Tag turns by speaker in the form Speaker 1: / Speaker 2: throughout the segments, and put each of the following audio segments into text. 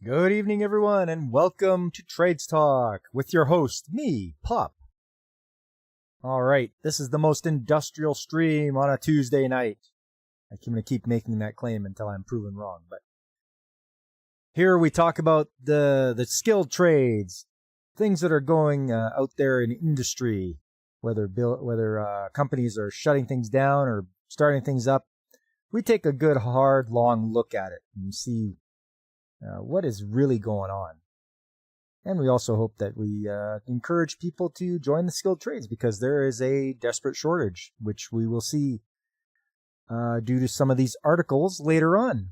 Speaker 1: Good evening, everyone, and welcome to Trades Talk with your host, me, Pop. All right, this is the most industrial stream on a Tuesday night. I'm going to keep making that claim until I'm proven wrong, but here we talk about the skilled trades, things that are going out there in industry, whether companies are shutting things down or starting things up. We take a good, hard, long look at it and see what is really going on. And we also hope that we encourage people to join the skilled trades because there is a desperate shortage, which we will see due to some of these articles later on.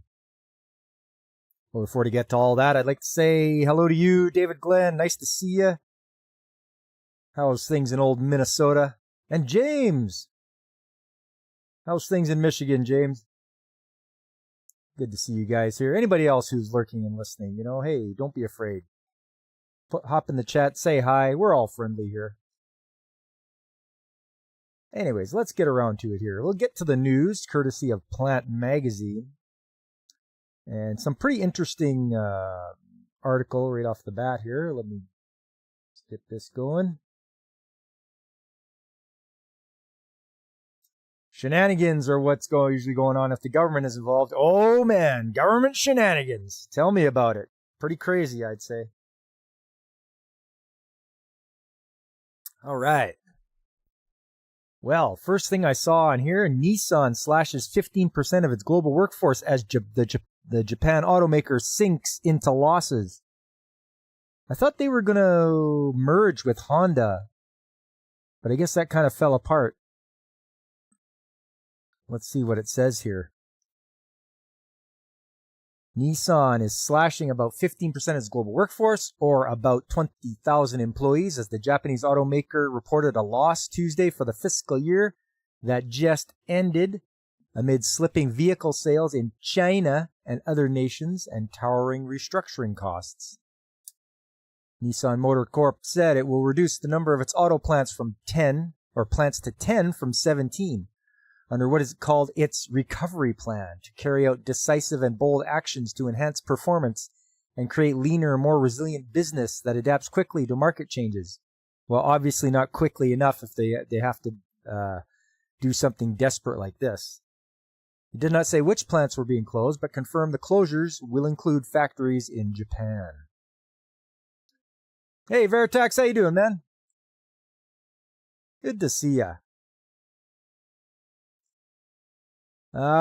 Speaker 1: Well, before we get to all that, I'd like to say hello to you, David Glenn. Nice to see you. How's things in old Minnesota? And James. How's things in Michigan, James? Good to see you guys here. Anybody else who's lurking and listening, hey, don't be afraid. Hop in the chat, say hi. We're all friendly here. Anyways, let's get around to it here. We'll get to the news, courtesy of Plant Magazine. And some pretty interesting article right off the bat here. Let's get this going. Shenanigans are what's usually going on if the government is involved. Oh man, government shenanigans. Tell me about it. Pretty crazy, I'd say. All right. Well, first thing I saw on here, Nissan slashes 15% of its global workforce as the Japan automaker sinks into losses. I thought they were going to merge with Honda, but I guess that kind of fell apart. Let's see what it says here. Nissan is slashing about 15% of its global workforce, or about 20,000 employees, as the Japanese automaker reported a loss Tuesday for the fiscal year that just ended, amid slipping vehicle sales in China and other nations and towering restructuring costs. Nissan Motor Corp said it will reduce the number of its auto plants to 10 from 17. Under what is called its recovery plan to carry out decisive and bold actions to enhance performance and create leaner, more resilient business that adapts quickly to market changes. Well, obviously not quickly enough if they have to do something desperate like this. It did not say which plants were being closed, but confirmed the closures will include factories in Japan. Hey, Veritax, how you doing, man? Good to see ya.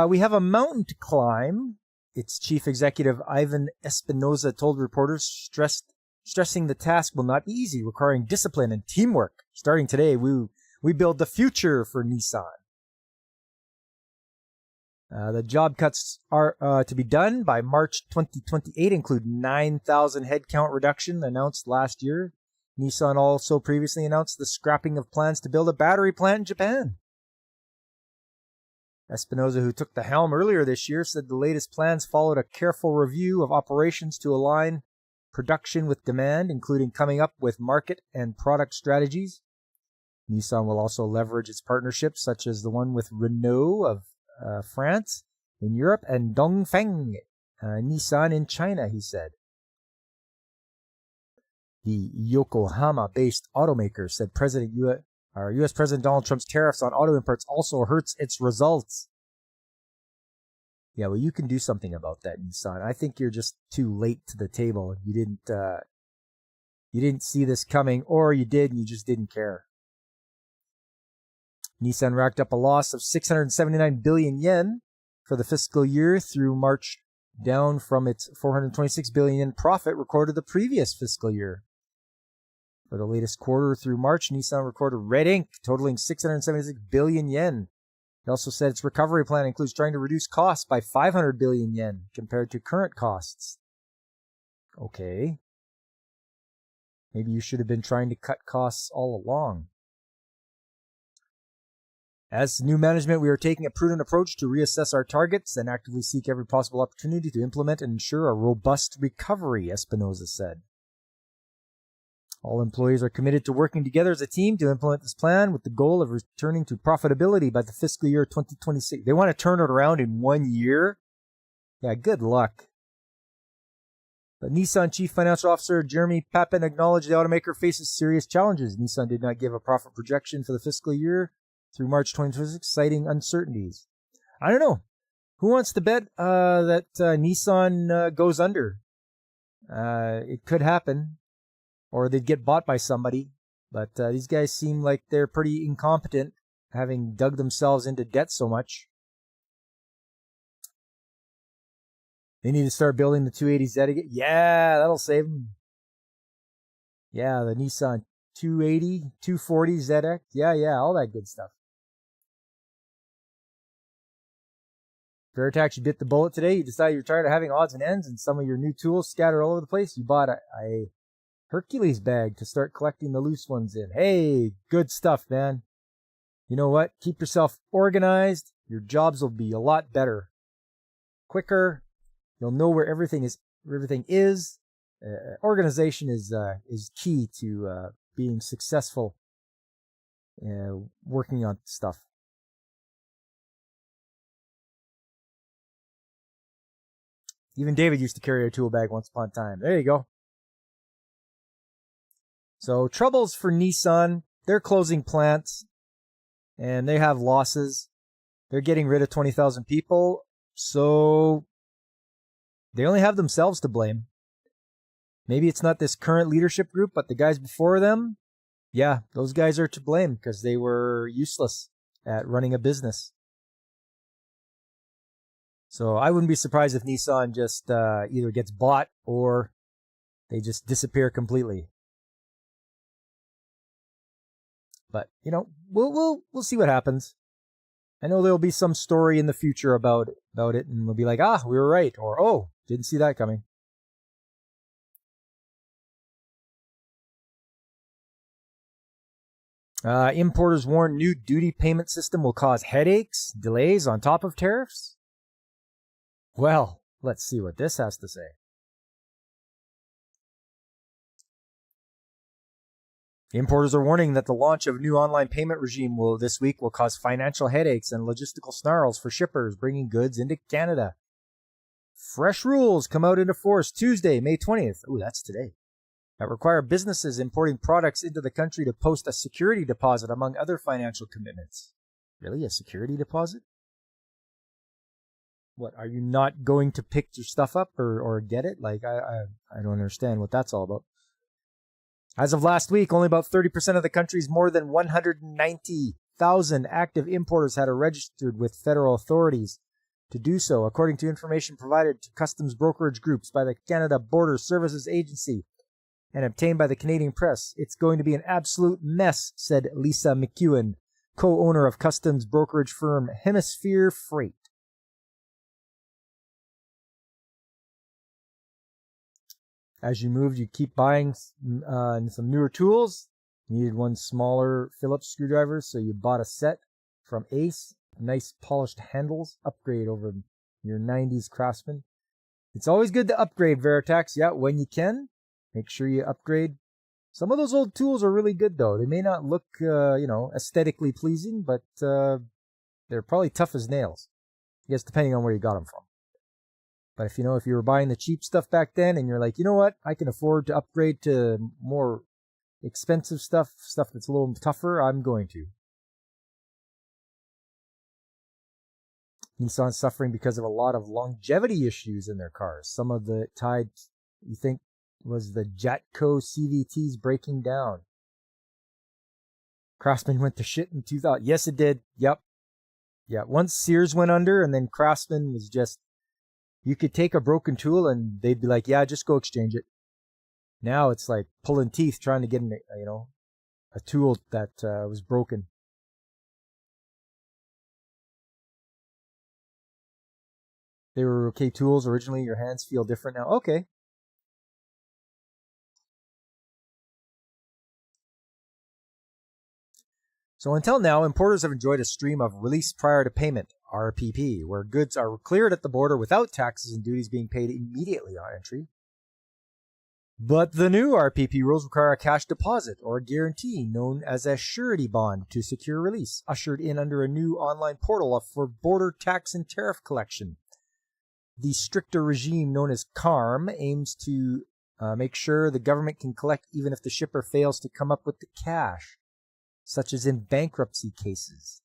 Speaker 1: We have a mountain to climb, its chief executive Ivan Espinosa told reporters, stressing the task will not be easy, requiring discipline and teamwork. Starting today, we build the future for Nissan. The job cuts are to be done by March 2028 include 9,000 headcount reduction announced last year. Nissan also previously announced the scrapping of plans to build a battery plant in Japan. Espinosa, who took the helm earlier this year, said the latest plans followed a careful review of operations to align production with demand, including coming up with market and product strategies. Nissan will also leverage its partnerships, such as the one with Renault of France in Europe and Dongfeng Nissan in China, he said. The Yokohama-based automaker said U.S. President Donald Trump's tariffs on auto imports also hurts its results. Yeah, well, you can do something about that, Nissan. I think you're just too late to the table. You didn't see this coming, or you did and you just didn't care. Nissan racked up a loss of 679 billion yen for the fiscal year through March, down from its 426 billion yen profit recorded the previous fiscal year. For the latest quarter through March, Nissan recorded red ink totaling 676 billion yen. It also said its recovery plan includes trying to reduce costs by 500 billion yen compared to current costs. Okay. Maybe you should have been trying to cut costs all along. As new management, we are taking a prudent approach to reassess our targets and actively seek every possible opportunity to implement and ensure a robust recovery, Espinosa said. All employees are committed to working together as a team to implement this plan with the goal of returning to profitability by the fiscal year 2026. They want to turn it around in 1 year? Yeah, good luck. But Nissan Chief Financial Officer Jeremy Papin acknowledged the automaker faces serious challenges. Nissan did not give a profit projection for the fiscal year through March 2026, citing uncertainties. I don't know. Who wants to bet that Nissan goes under? It could happen, or they'd get bought by somebody. But these guys seem like they're pretty incompetent, having dug themselves into debt so much. They need to start building the 280Z again. Yeah, that'll save them. Yeah, the Nissan 280, 240 ZX. Yeah, all that good stuff. Veritax, you bit the bullet today. You decided you're tired of having odds and ends and some of your new tools scattered all over the place. You bought a Hercules bag to start collecting the loose ones in. Hey, good stuff, man. You know what? Keep yourself organized. Your jobs will be a lot better. Quicker. You'll know where everything is. Organization is key to being successful working on stuff. Even David used to carry a tool bag once upon a time. There you go. So troubles for Nissan. They're closing plants and they have losses. They're getting rid of 20,000 people. So they only have themselves to blame. Maybe it's not this current leadership group, but the guys before them. Yeah, those guys are to blame because they were useless at running a business. So I wouldn't be surprised if Nissan just either gets bought or they just disappear completely. But we'll see what happens. I know there'll be some story in the future about it, and we'll be like, we were right, or oh, didn't see that coming. Importers warn new duty payment system will cause headaches, delays on top of tariffs. Well, let's see what this has to say. Importers are warning that the launch of a new online payment regime this week will cause financial headaches and logistical snarls for shippers bringing goods into Canada. Fresh rules come out into force Tuesday, May 20th. Ooh, that's today. That require businesses importing products into the country to post a security deposit among other financial commitments. Really? A security deposit? What, are you not going to pick your stuff up or get it? Like, I don't understand what that's all about. As of last week, only about 30% of the country's more than 190,000 active importers had registered with federal authorities to do so, according to information provided to customs brokerage groups by the Canada Border Services Agency and obtained by the Canadian press. It's going to be an absolute mess, said Lisa McEwen, co-owner of customs brokerage firm Hemisphere Freight. As you moved, you keep buying some newer tools. You needed one smaller Phillips screwdriver, so you bought a set from Ace. Nice polished handles. Upgrade over your 90s Craftsman. It's always good to upgrade, Veritax. Yeah, when you can, make sure you upgrade. Some of those old tools are really good, though. They may not look, aesthetically pleasing, but they're probably tough as nails. I guess depending on where you got them from. But if you were buying the cheap stuff back then and you're like, you know what, I can afford to upgrade to more expensive stuff that's a little tougher, I'm going to. Nissan's suffering because of a lot of longevity issues in their cars. Some of the tied, you think, was the Jatco CVTs breaking down. Craftsman went to shit in 2000. Yes, it did. Yep. Yeah, once Sears went under and then Craftsman was just, you could take a broken tool and they'd be like, yeah, just go exchange it. Now it's like pulling teeth trying to get a tool that was broken. They were okay tools originally. Your hands feel different now. Okay. So until now, importers have enjoyed a stream of release prior to payment, RPP, where goods are cleared at the border without taxes and duties being paid immediately on entry. But the new RPP rules require a cash deposit or a guarantee known as a surety bond to secure release, ushered in under a new online portal for border tax and tariff collection. The stricter regime known as CARM aims to make sure the government can collect even if the shipper fails to come up with the cash, such as in bankruptcy cases.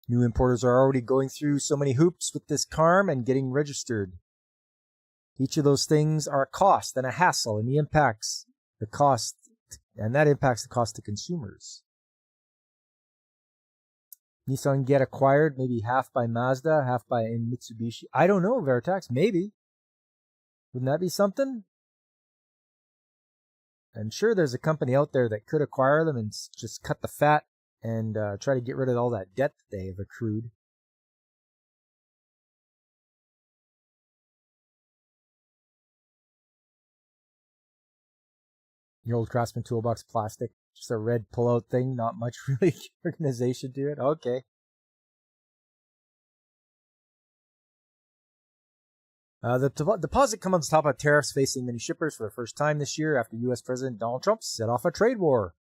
Speaker 1: New importers are already going through so many hoops with this CARM and getting registered. Each of those things are a cost and a hassle, and that impacts the cost to consumers. Nissan get acquired, maybe half by Mazda, half by Mitsubishi. I don't know, Veritax, maybe. Wouldn't that be something? I'm sure there's a company out there that could acquire them and just cut the fat and try to get rid of all that debt that they have accrued. Your old Craftsman Toolbox plastic, just a red pull-out thing, not much really organization to it. Okay. The deposit comes on top of tariffs facing many shippers for the first time this year after U.S. President Donald Trump set off a trade war.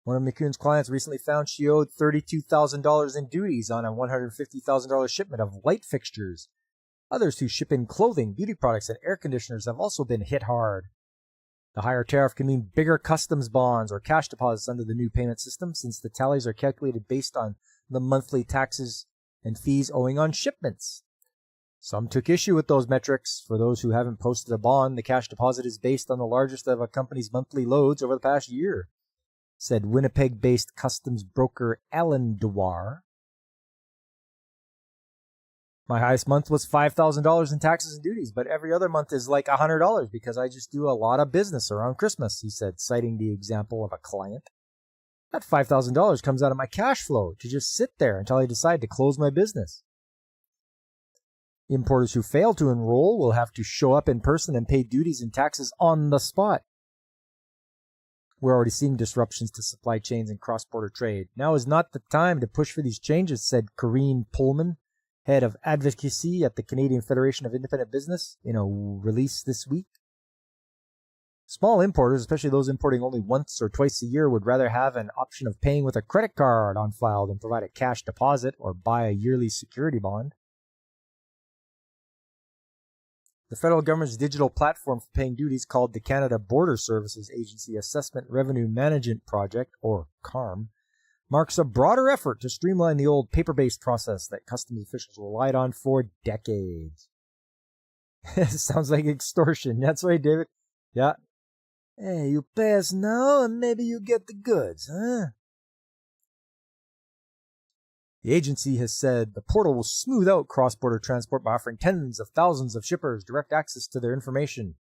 Speaker 1: One of McCune's clients recently found she owed $32,000 in duties on a $150,000 shipment of light fixtures. Others who ship in clothing, beauty products, and air conditioners have also been hit hard. The higher tariff can mean bigger customs bonds or cash deposits under the new payment system, since the tallies are calculated based on the monthly taxes and fees owing on shipments. Some took issue with those metrics. For those who haven't posted a bond, the cash deposit is based on the largest of a company's monthly loads over the past year, said Winnipeg-based customs broker Alan Dewar. My highest month was $5,000 in taxes and duties, but every other month is like $100 because I just do a lot of business around Christmas, he said, citing the example of a client. That $5,000 comes out of my cash flow to just sit there until I decide to close my business. Importers who fail to enroll will have to show up in person and pay duties and taxes on the spot. We're already seeing disruptions to supply chains and cross-border trade. Now is not the time to push for these changes, said Corrine Pullman, head of advocacy at the Canadian Federation of Independent Business, in a release this week. Small importers, especially those importing only once or twice a year, would rather have an option of paying with a credit card on file than provide a cash deposit or buy a yearly security bond. The federal government's digital platform for paying duties, called the Canada Border Services Agency Assessment Revenue Management Project, or CARM, marks a broader effort to streamline the old paper-based process that customs officials relied on for decades. Sounds like extortion. That's right, David. Yeah. Hey, you pay us now and maybe you get the goods, huh? The agency has said the portal will smooth out cross-border transport by offering tens of thousands of shippers direct access to their information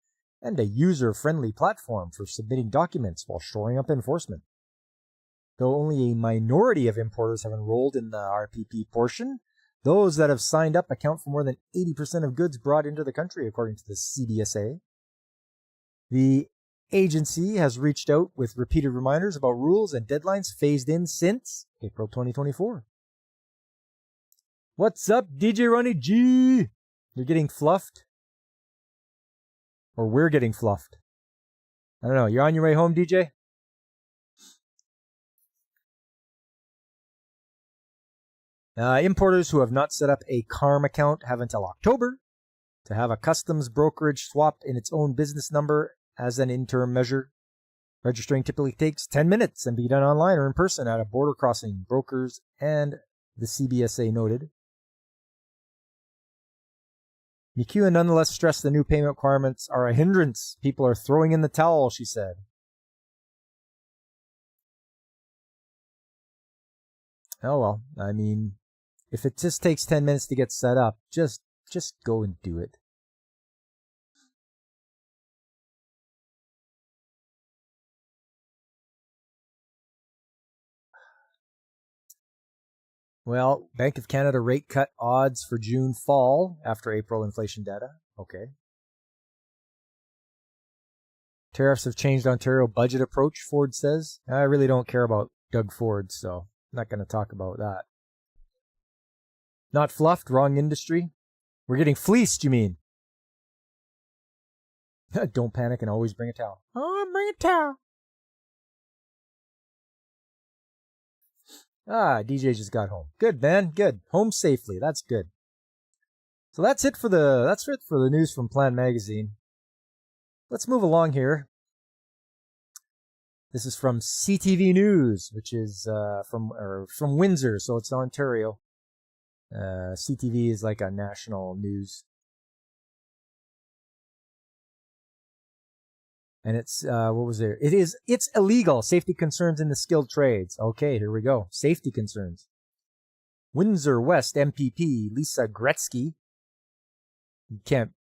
Speaker 1: and a user-friendly platform for submitting documents while shoring up enforcement. Though only a minority of importers have enrolled in the RPP portion, those that have signed up account for more than 80% of goods brought into the country, according to the CBSA. The agency has reached out with repeated reminders about rules and deadlines phased in since April 2024. What's up, DJ Ronnie G? You're getting fluffed? Or we're getting fluffed? I don't know. You're on your way home, DJ? Importers who have not set up a CARM account have until October to have a customs brokerage swapped in its own business number as an interim measure. Registering typically takes 10 minutes and be done online or in person at a border crossing, brokers and the CBSA noted. McEwen nonetheless stressed the new payment requirements are a hindrance. People are throwing in the towel, she said. Oh well, I mean, if it just takes 10 minutes to get set up, just go and do it. Well, Bank of Canada rate cut odds for June fall after April inflation data. Okay. Tariffs have changed Ontario budget approach, Ford says. I really don't care about Doug Ford, so I'm not going to talk about that. Not fluffed, wrong industry. We're getting fleeced, you mean? Don't panic and always bring a towel. Oh, bring a towel. DJ just got home. Good, man. Good. Home safely. That's good. So that's it for the news from Plan Magazine. Let's move along here. This is from CTV News, which is from Windsor, so it's Ontario. CTV is like a national news. And it's, what was there? It's illegal. Safety concerns in the skilled trades. Okay, here we go. Safety concerns. Windsor West MPP Lisa Gretzky. Can't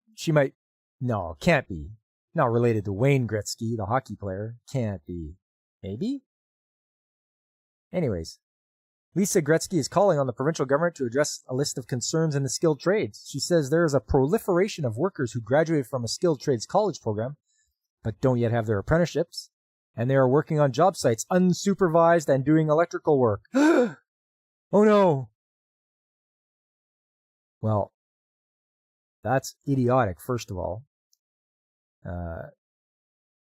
Speaker 1: be. Not related to Wayne Gretzky, the hockey player. Can't be. Maybe? Anyways. Lisa Gretzky is calling on the provincial government to address a list of concerns in the skilled trades. She says there is a proliferation of workers who graduated from a skilled trades college program but don't yet have their apprenticeships, and they are working on job sites unsupervised and doing electrical work. Oh no! Well, that's idiotic, first of all.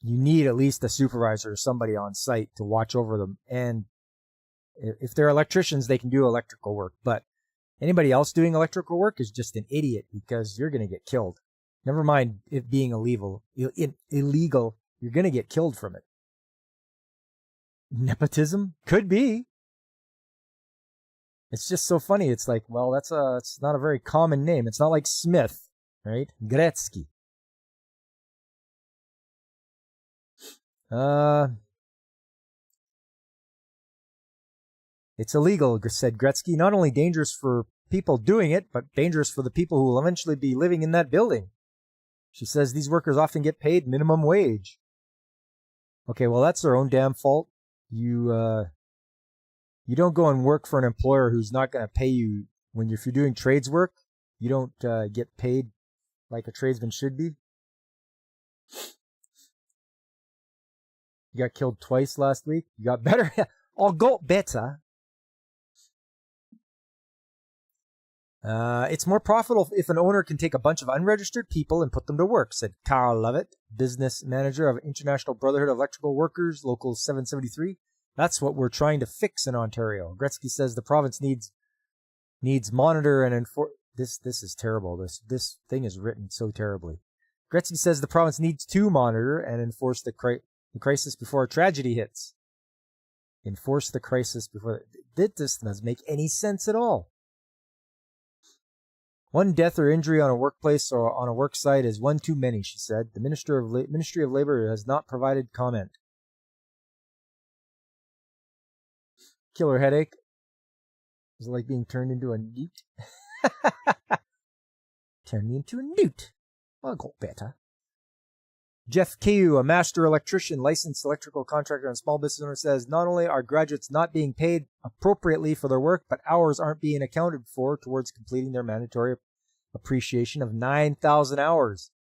Speaker 1: You need at least a supervisor or somebody on site to watch over them, and if they're electricians, they can do electrical work, but anybody else doing electrical work is just an idiot because you're going to get killed. Never mind it being illegal. You're going to get killed from it. Nepotism? Could be. It's just so funny. It's like, well, it's not a very common name. It's not like Smith, right? Gretzky. It's illegal, said Gretzky. Not only dangerous for people doing it, but dangerous for the people who will eventually be living in that building. She says these workers often get paid minimum wage. Okay, well, that's their own damn fault. You don't go and work for an employer who's not going to pay you if you're doing trades work. You don't get paid like a tradesman should be. You got killed twice last week. You got better. Or got better. It's more profitable if an owner can take a bunch of unregistered people and put them to work, said Carl Lovett, business manager of International Brotherhood of Electrical Workers, Local 773. That's what we're trying to fix in Ontario. Gretzky says the province needs monitor and enforce. This is terrible. This thing is written so terribly. Gretzky says the province needs to monitor and enforce the crisis before a tragedy hits. Enforce the crisis before. This doesn't make any sense at all. One death or injury on a workplace or on a work site is one too many, she said. The Ministry of Labor has not provided comment. Killer headache. Is it like being turned into a newt? Turn me into a newt. I'll go better. Jeff Caillou, a master electrician, licensed electrical contractor and small business owner, says not only are graduates not being paid appropriately for their work, but hours aren't being accounted for towards completing their mandatory appreciation of 9,000 hours.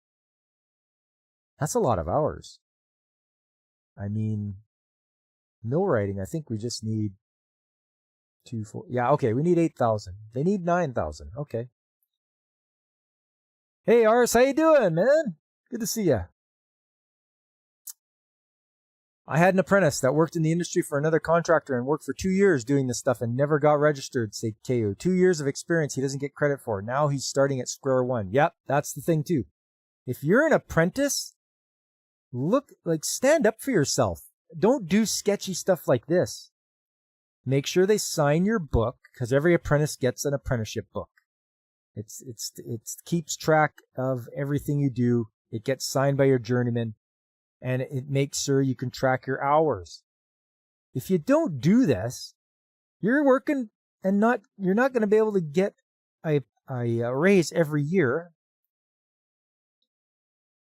Speaker 1: That's a lot of hours. I mean, millwrighting, I think we just need 2, 4. Yeah, okay, we need 8,000. They need 9,000. Okay. Hey, Ars, how you doing, man? Good to see you. I had an apprentice that worked in the industry for another contractor and worked for 2 years doing this stuff and never got registered, said KO. 2 years of experience he doesn't get credit for. Now he's starting at square one. Yep, that's the thing too. If you're an apprentice, stand up for yourself. Don't do sketchy stuff like this. Make sure they sign your book, because every apprentice gets an apprenticeship book. It keeps track of everything you do. It gets signed by your journeyman. And it makes sure you can track your hours. If you don't do this, you're working and you're not going to be able to get a raise every year.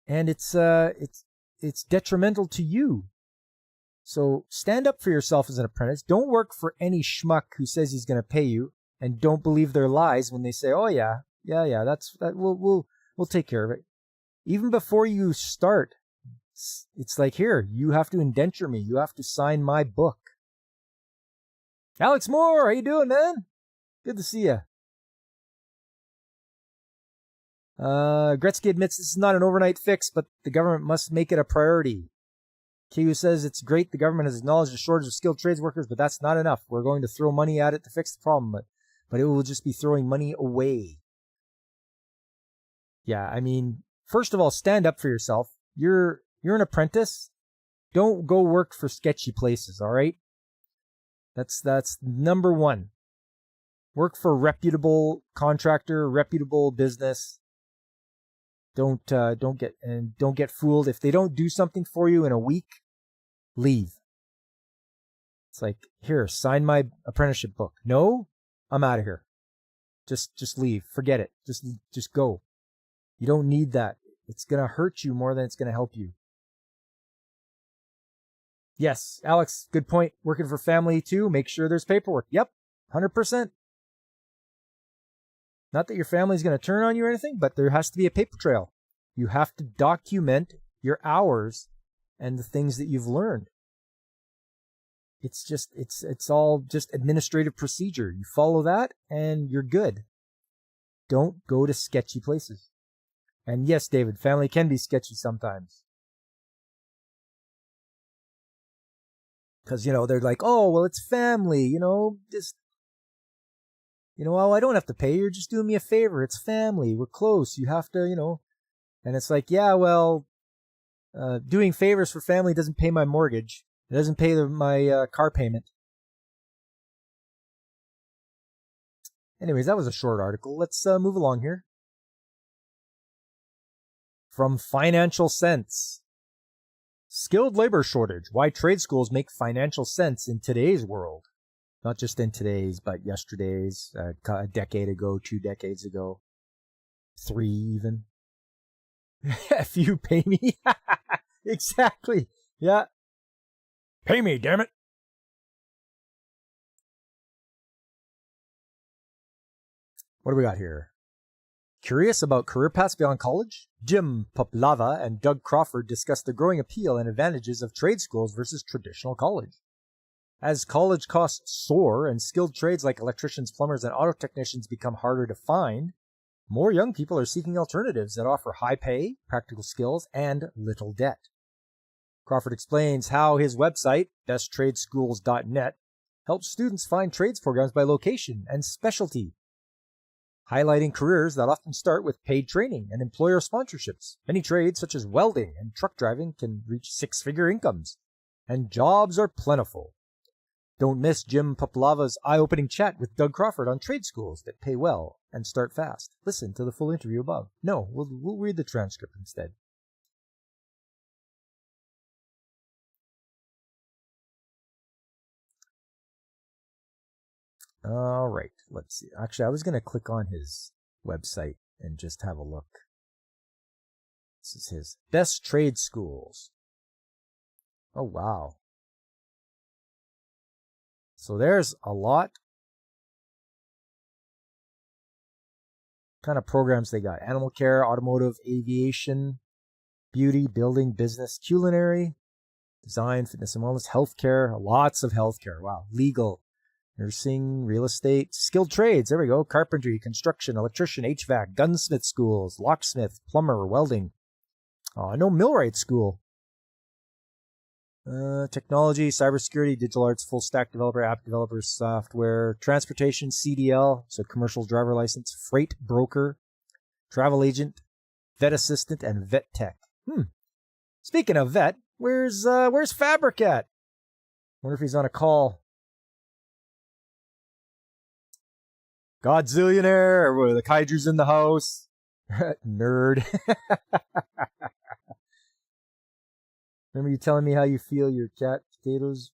Speaker 1: And it's detrimental to you. So stand up for yourself as an apprentice. Don't work for any schmuck who says he's going to pay you, and don't believe their lies when they say, "Oh yeah, we'll take care of it." Even before you start, it's like, here, you have to indenture me. You have to sign my book. Alex Moore, how you doing, man? Good to see you. Gretzky admits this is not an overnight fix, but the government must make it a priority. KU says it's great the government has acknowledged a shortage of skilled trades workers, but that's not enough. We're going to throw money at it to fix the problem, but it will just be throwing money away. Yeah, I mean, first of all, stand up for yourself. You're an apprentice. Don't go work for sketchy places, all right? That's number one. Work for a reputable contractor, reputable business. Don't get fooled. If they don't do something for you in a week, leave. It's like, here, sign my apprenticeship book. No, I'm out of here. Just leave. Forget it. Just go. You don't need that. It's gonna hurt you more than it's gonna help you. Yes, Alex, good point. Working for family too. Make sure there's paperwork. Yep, 100%. Not that your family's going to turn on you or anything, but there has to be a paper trail. You have to document your hours and the things that you've learned. It's all just administrative procedure. You follow that and you're good. Don't go to sketchy places. And yes, David, family can be sketchy sometimes. Because, they're like, oh, well, it's family, just, oh, I don't have to pay. You're just doing me a favor. It's family. We're close. You have to, and it's like, yeah, well, doing favors for family doesn't pay my mortgage. It doesn't pay my car payment. Anyways, that was a short article. Let's move along here. From Financial Sense. Skilled labor shortage. Why trade schools make financial sense in today's world. Not just in today's, but yesterday's, a decade ago, 2 decades ago, 3 even. If you pay me. Exactly. Yeah. Pay me, damn it. What do we got here? Curious about career paths beyond college? Jim Poplava and Doug Crawford discuss the growing appeal and advantages of trade schools versus traditional college. As college costs soar and skilled trades like electricians, plumbers, and auto technicians become harder to find, more young people are seeking alternatives that offer high pay, practical skills, and little debt. Crawford explains how his website, besttradesschools.net, helps students find trades programs by location and specialty, highlighting careers that often start with paid training and employer sponsorships. Many trades, such as welding and truck driving, can reach 6-figure incomes, and jobs are plentiful. Don't miss Jim Poplava's eye-opening chat with Doug Crawford on trade schools that pay well and start fast. Listen to the full interview above. No, we'll read the transcript instead. All right, let's see. Actually, I was going to click on his website and just have a look. This is his Best Trade Schools. Oh, wow. So there's a lot kind of programs they got. Animal care, automotive, aviation, beauty, building, business, culinary, design, fitness and wellness, healthcare, lots of healthcare. Wow. Legal, nursing, real estate, skilled trades. There we go. Carpentry, construction, electrician, HVAC, gunsmith schools, locksmith, plumber, welding. Oh, no millwright school. Technology, cybersecurity, digital arts, full stack developer, app developer, software, transportation, CDL, so commercial driver license, freight broker, travel agent, vet assistant, and vet tech. Speaking of vet, where's Fabric at? Wonder if he's on a call. Godzillionaire, or the kaiju's in the house. Nerd. Remember you telling me how you feel your cat potatoes,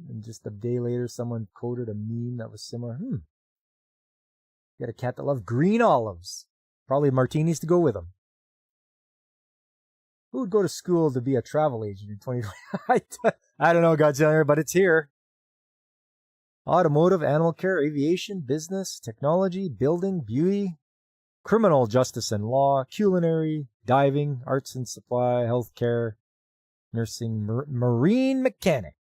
Speaker 1: and just a day later someone quoted a meme that was similar? You got a cat that loves green olives. Probably martinis to go with them. Who would go to school to be a travel agent in 2020? I don't know, Godzilla, but it's here. Automotive, animal care, aviation, business, technology, building, beauty, criminal justice and law, culinary, diving, arts and supply, healthcare, nursing, marine mechanic,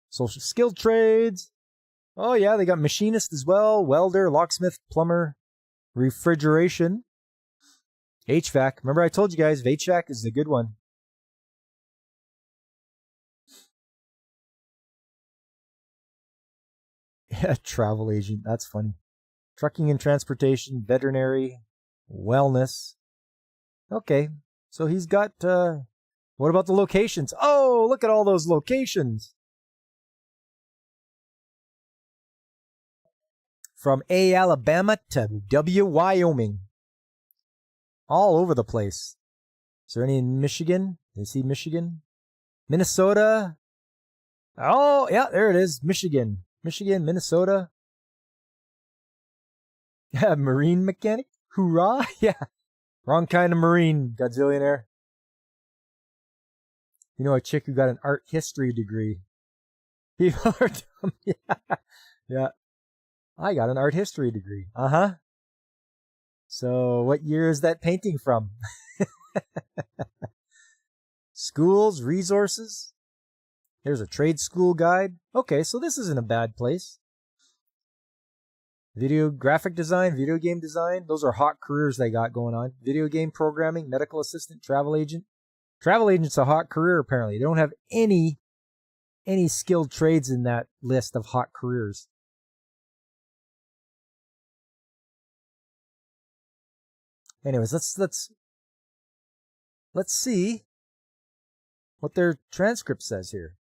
Speaker 1: social skilled trades. Oh yeah, they got machinist as well, welder, locksmith, plumber, refrigeration, HVAC. Remember I told you guys, HVAC is the good one. Yeah, travel agent. That's funny. Trucking and transportation, veterinary, wellness. Okay, so he's got, what about the locations? Oh, look at all those locations. From A, Alabama to W, Wyoming. All over the place. Is there any in Michigan? Do you see Michigan? Minnesota. Oh, yeah, there it is. Michigan, Minnesota. Yeah, marine mechanic. Hoorah. Yeah. Wrong kind of marine, Godzillionaire. You know a chick who got an art history degree. People are dumb. Yeah. Yeah. I got an art history degree. Uh-huh. So what year is that painting from? Schools, resources. There's a trade school guide. Okay, so this isn't a bad place. Video graphic design, video game design. Those are hot careers they got going on. Video game programming, medical assistant, travel agent. Travel agent's a hot career apparently. They don't have any skilled trades in that list of hot careers. Anyways, let's see what their transcript says here.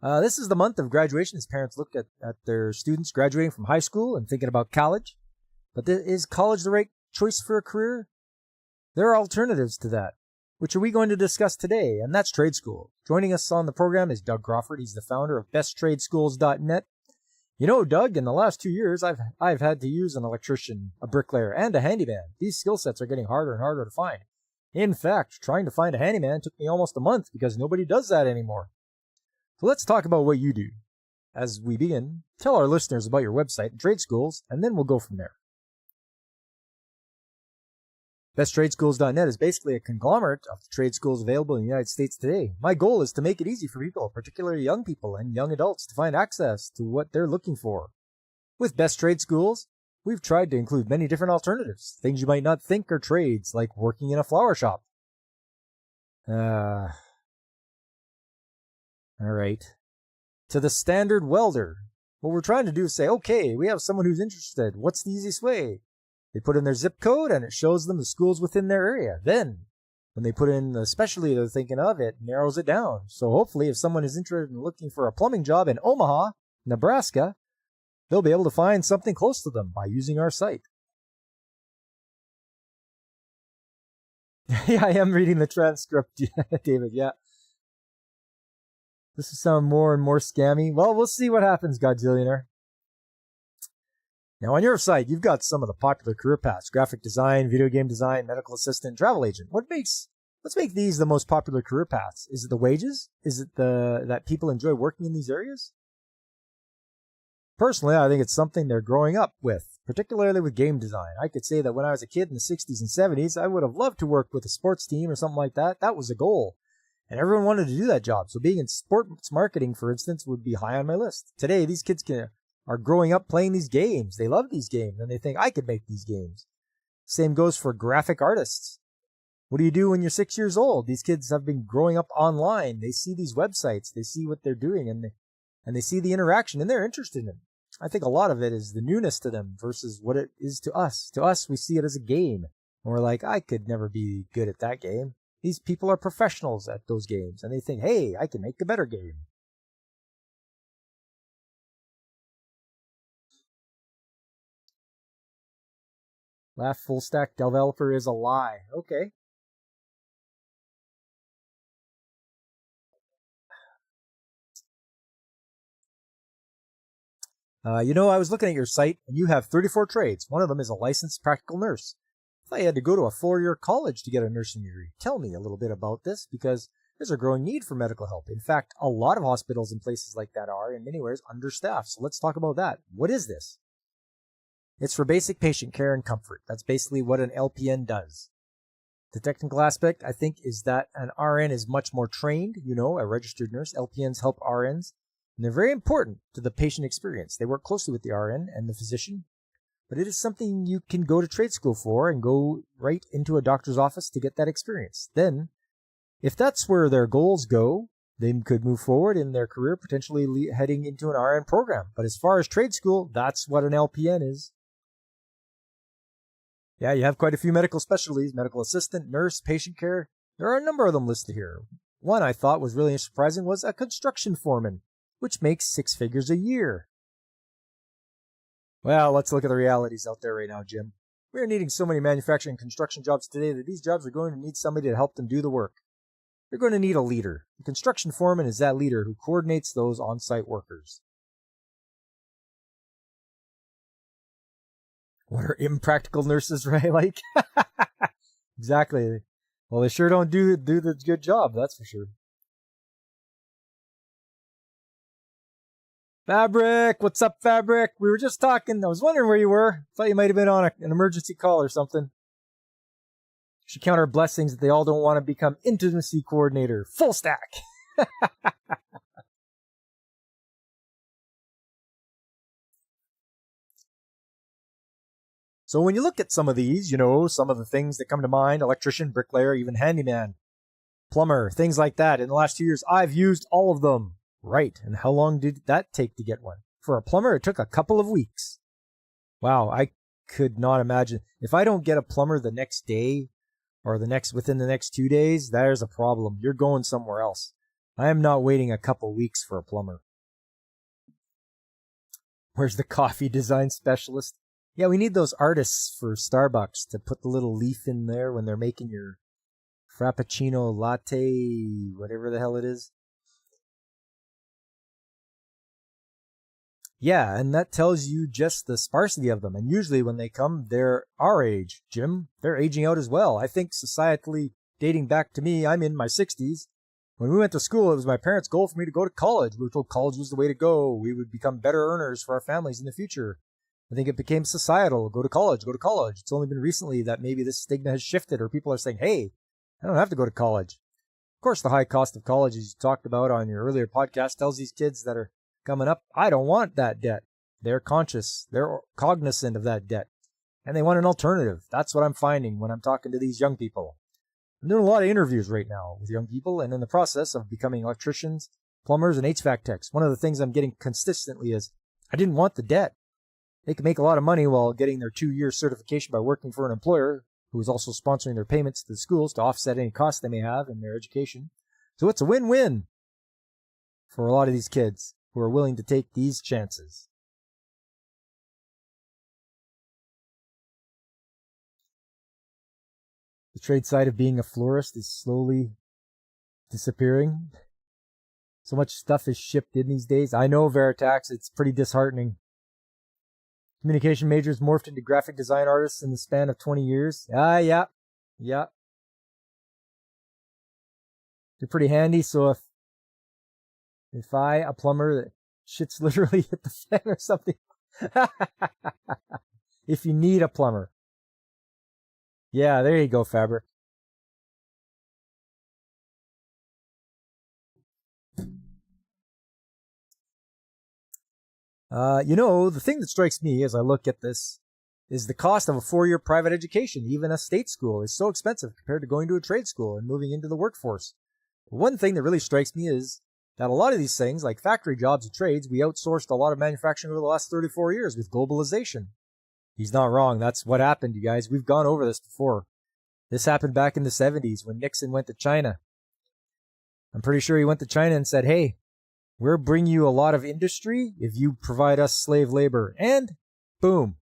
Speaker 1: This is the month of graduation as parents look at their students graduating from high school and thinking about college. But is college the right choice for a career? There are alternatives to that, which are we going to discuss today, and that's trade school. Joining us on the program is Doug Crawford. He's the founder of besttradeskools.net. You know, Doug, in the last 2 years, I've had to use an electrician, a bricklayer, and a handyman. These skill sets are getting harder and harder to find. In fact, trying to find a handyman took me almost a month because nobody does that anymore. So let's talk about what you do. As we begin, tell our listeners about your website and trade schools, and then we'll go from there. BestTradeschools.net is basically a conglomerate of the trade schools available in the United States today. My goal is to make it easy for people, particularly young people and young adults, to find access to what they're looking for. With Best Trade Schools, we've tried to include many different alternatives, things you might not think are trades, like working in a flower shop. All right. To the standard welder. What we're trying to do is say, okay, we have someone who's interested. What's the easiest way? They put in their zip code and it shows them the schools within their area. Then, when they put in the specialty they're thinking of, it narrows it down. So hopefully, if someone is interested in looking for a plumbing job in Omaha, Nebraska, they'll be able to find something close to them by using our site. Yeah, I am reading the transcript, David, yeah. This will sound more and more scammy. Well, we'll see what happens, Godzillionaire. Now, on your site, you've got some of the popular career paths: graphic design, video game design, medical assistant, travel agent. Let's make these the most popular career paths. Is it the wages? Is it that people enjoy working in these areas? Personally, I think it's something they're growing up with, particularly with game design. I could say that when I was a kid in the 60s and 70s, I would have loved to work with a sports team or something like that. That was a goal. And everyone wanted to do that job. So being in sports marketing, for instance, would be high on my list. Today, these kids are growing up playing these games. They love these games, and they think, I could make these games. Same goes for graphic artists. What do you do when you're 6 years old? These kids have been growing up online. They see these websites. They see what they're doing, and they see the interaction, and they're interested in it. I think a lot of it is the newness to them versus what it is to us. To us, we see it as a game. And we're like, I could never be good at that game. These people are professionals at those games, and they think, hey, I can make a better game. Laugh full stack developer is a lie. Okay. I was looking at your site, and you have 34 trades. One of them is a licensed practical nurse. I thought you had to go to a 4-year college to get a nursing degree. Tell me a little bit about this, because there's a growing need for medical help. In fact, a lot of hospitals and places like that are, in many ways, understaffed. So let's talk about that. What is this? It's for basic patient care and comfort. That's basically what an LPN does. The technical aspect, I think, is that an RN is much more trained, a registered nurse. LPNs help RNs, and they're very important to the patient experience. They work closely with the RN and the physician, but it is something you can go to trade school for and go right into a doctor's office to get that experience. Then, if that's where their goals go, they could move forward in their career, potentially heading into an RN program. But as far as trade school, that's what an LPN is. Yeah, you have quite a few medical specialties: medical assistant, nurse, patient care. There are a number of them listed here. One I thought was really surprising was a construction foreman, which makes 6 figures a year. Well, let's look at the realities out there right now, Jim. We are needing so many manufacturing and construction jobs today that these jobs are going to need somebody to help them do the work. You're going to need a leader. The construction foreman is that leader who coordinates those on-site workers. What are impractical nurses, right? Like, exactly. Well, they sure don't do the good job, that's for sure. Fabric, what's up, Fabric? We were just talking. I was wondering where you were. Thought you might have been on an emergency call or something. Should count our blessings that they all don't want to become intimacy coordinator. Full stack. So when you look at some of these, some of the things that come to mind: electrician, bricklayer, even handyman, plumber, things like that. In the last 2 years, I've used all of them. Right. And how long did that take to get one? For a plumber, it took a couple of weeks. Wow, I could not imagine. If I don't get a plumber the next day or within the next 2 days, there's a problem. You're going somewhere else. I am not waiting a couple weeks for a plumber. Where's the coffee design specialist? Yeah, we need those artists for Starbucks to put the little leaf in there when they're making your Frappuccino latte, whatever the hell it is. Yeah, and that tells you just the sparsity of them. And usually when they come, they're our age, Jim. They're aging out as well. I think societally, dating back to me, I'm in my 60s. When we went to school, it was my parents' goal for me to go to college. We were told college was the way to go. We would become better earners for our families in the future. I think it became societal. Go to college, go to college. It's only been recently that maybe this stigma has shifted, or people are saying, hey, I don't have to go to college. Of course, the high cost of college, as you talked about on your earlier podcast, tells these kids that are coming up, I don't want that debt. They're conscious. They're cognizant of that debt. And they want an alternative. That's what I'm finding when I'm talking to these young people. I'm doing a lot of interviews right now with young people, and in the process of becoming electricians, plumbers, and HVAC techs. One of the things I'm getting consistently is, I didn't want the debt. They can make a lot of money while getting their 2-year certification by working for an employer who is also sponsoring their payments to the schools to offset any costs they may have in their education. So it's a win-win for a lot of these kids who are willing to take these chances. The trade side of being a florist is slowly disappearing. So much stuff is shipped in these days. I know, Veritax, it's pretty disheartening. Communication majors morphed into graphic design artists in the span of 20 years. Yeah. They're pretty handy, so if a plumber, that shit's literally hit the fan or something. If you need a plumber. Yeah, there you go, Fabric. The thing that strikes me as I look at this is the cost of a 4-year private education. Even a state school is so expensive compared to going to a trade school and moving into the workforce. One thing that really strikes me is that a lot of these things, like factory jobs and trades, we outsourced a lot of manufacturing over the last 34 years with globalization. He's not wrong. That's what happened, you guys. We've gone over this before. This happened back in the 70s when Nixon went to China. I'm pretty sure he went to China and said, hey, we'll bring you a lot of industry if you provide us slave labor. And boom.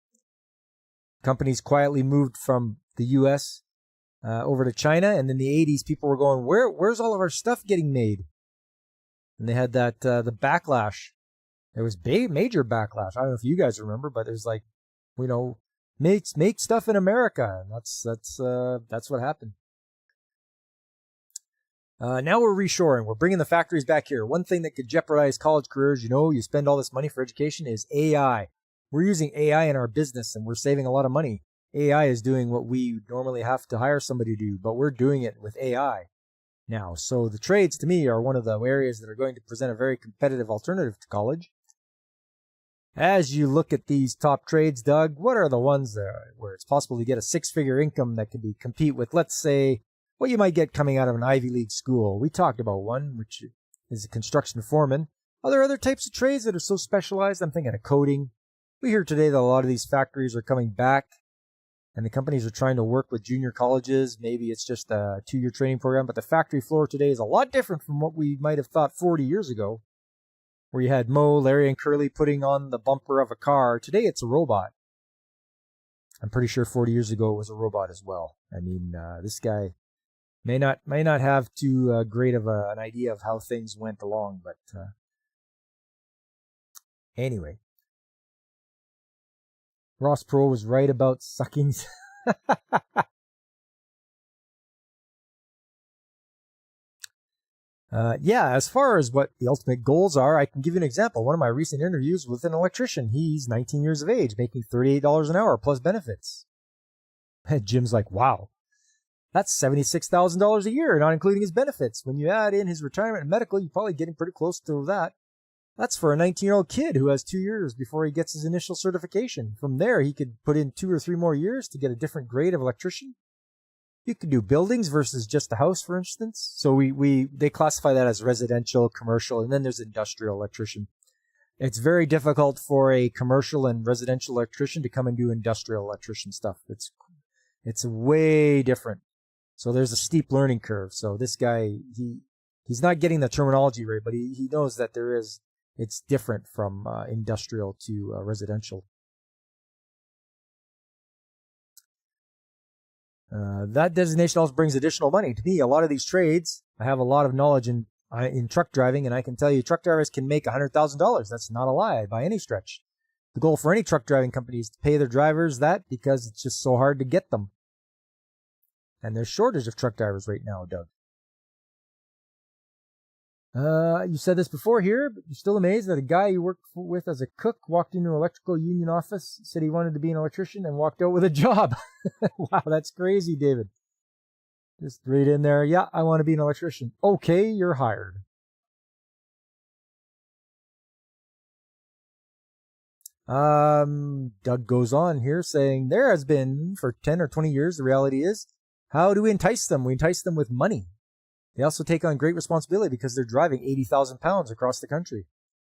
Speaker 1: Companies quietly moved from the U.S. Over to China. And in the 80s, people were going, where's all of our stuff getting made? And they had that, the backlash. There was major backlash. I don't know if you guys remember, but there's like, make stuff in America. And that's what happened. Now we're reshoring. We're bringing the factories back here. One thing that could jeopardize college careers, you spend all this money for education, is AI. We're using AI in our business and we're saving a lot of money. AI is doing what we normally have to hire somebody to do, but we're doing it with AI now. So the trades, to me, are one of the areas that are going to present a very competitive alternative to college. As you look at these top trades, Doug, what are the ones where it's possible to get a 6-figure income that can compete with, let's say, what you might get coming out of an Ivy League school? We talked about one, which is a construction foreman. Are there other types of trades that are so specialized? I'm thinking of coding. We hear today that a lot of these factories are coming back and the companies are trying to work with junior colleges. Maybe it's just a 2-year training program, but the factory floor today is a lot different from what we might have thought 40 years ago, where you had Mo, Larry, and Curly putting on the bumper of a car. Today it's a robot. I'm pretty sure 40 years ago it was a robot as well. I mean, this guy may not have too great of an idea of how things went along, but anyway. Ross Perot was right about sucking. As far as what the ultimate goals are, I can give you an example. One of my recent interviews with an electrician, he's 19 years of age, making $38 an hour plus benefits. And Jim's like, wow, that's $76,000 a year, not including his benefits. When you add in his retirement and medical, you're probably getting pretty close to that. That's for a 19-year-old kid who has 2 years before he gets his initial certification. From there, he could put in 2 or 3 more years to get a different grade of electrician. You could do buildings versus just a house, for instance. So they classify that as residential, commercial, and then there's industrial electrician. It's very difficult for a commercial and residential electrician to come and do industrial electrician stuff. It's way different. So there's a steep learning curve. So this guy, he's not getting the terminology right, but he knows that it's different from industrial to residential. That designation also brings additional money. To me, a lot of these trades, I have a lot of knowledge in truck driving, and I can tell you truck drivers can make $100,000. That's not a lie by any stretch. The goal for any truck driving company is to pay their drivers that because it's just so hard to get them. And there's shortage of truck drivers right now, Doug. You said this before here, but you're still amazed that a guy you worked with as a cook walked into an electrical union office, said he wanted to be an electrician, and walked out with a job. Wow, that's crazy, David. Just read in there, yeah, I want to be an electrician. Okay, you're hired. Doug goes on here saying, there has been, for 10 or 20 years, the reality is, how do we entice them? We entice them with money. They also take on great responsibility because they're driving 80,000 pounds across the country.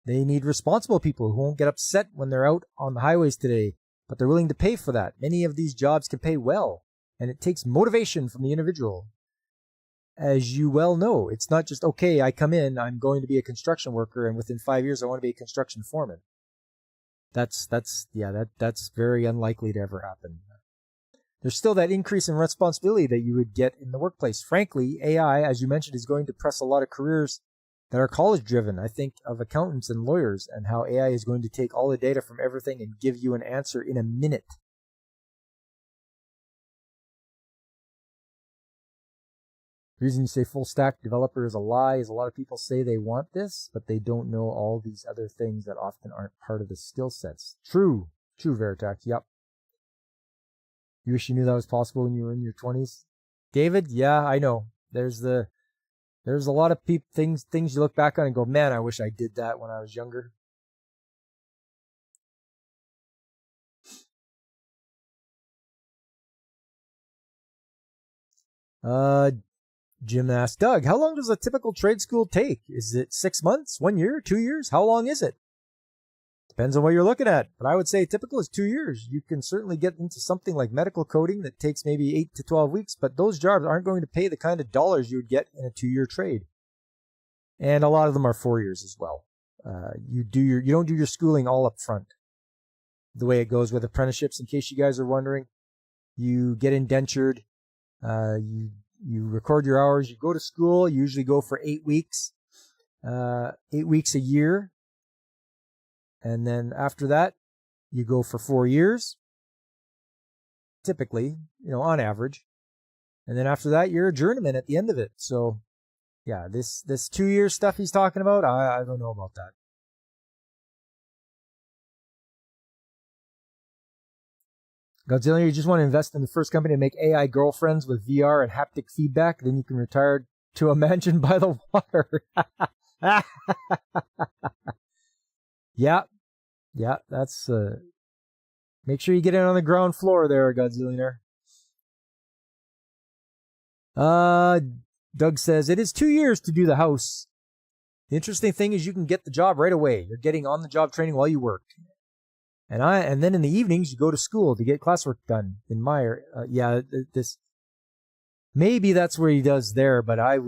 Speaker 1: They need responsible people who won't get upset when they're out on the highways today, but they're willing to pay for that. Many of these jobs can pay well, and it takes motivation from the individual. As you well know, it's not just, okay, I come in, I'm going to be a construction worker, and within 5 years I want to be a construction foreman. That's very unlikely to ever happen. There's still that increase in responsibility that you would get in the workplace. Frankly, AI, as you mentioned, is going to press a lot of careers that are college-driven. I think of accountants and lawyers and how AI is going to take all the data from everything and give you an answer in a minute. The reason you say full-stack developer is a lie is a lot of people say they want this, but they don't know all these other things that often aren't part of the skill sets. True, Veritax, yep. You wish you knew that was possible when you were in your 20s? David, yeah, I know. There's a lot of things you look back on and go, man, I wish I did that when I was younger. Jim asked, Doug, how long does a typical trade school take? Is it 6 months, 1 year, 2 years? How long is it? Depends on what you're looking at, but I would say typical is 2 years. You can certainly get into something like medical coding that takes maybe 8 to 12 weeks, but those jobs aren't going to pay the kind of dollars you would get in a 2-year trade. And a lot of them are 4 years as well. You don't do your schooling all up front. The way it goes with apprenticeships, in case you guys are wondering, you get indentured, you record your hours, you go to school, you usually go for 8 weeks, 8 weeks a year. And then after that, you go for 4 years, typically, on average. And then after that, you're a journeyman at the end of it. So, yeah, this 2-year stuff he's talking about, I don't know about that. Godzilla, you just want to invest in the first company to make AI girlfriends with VR and haptic feedback. Then you can retire to a mansion by the water. Yeah, that's, make sure you get in on the ground floor there, Godzillionaire. Doug says, it is 2 years to do the house. The interesting thing is you can get the job right away. You're getting on-the-job training while you work. And then in the evenings you go to school to get classwork done. In my this maybe that's where he does there, but I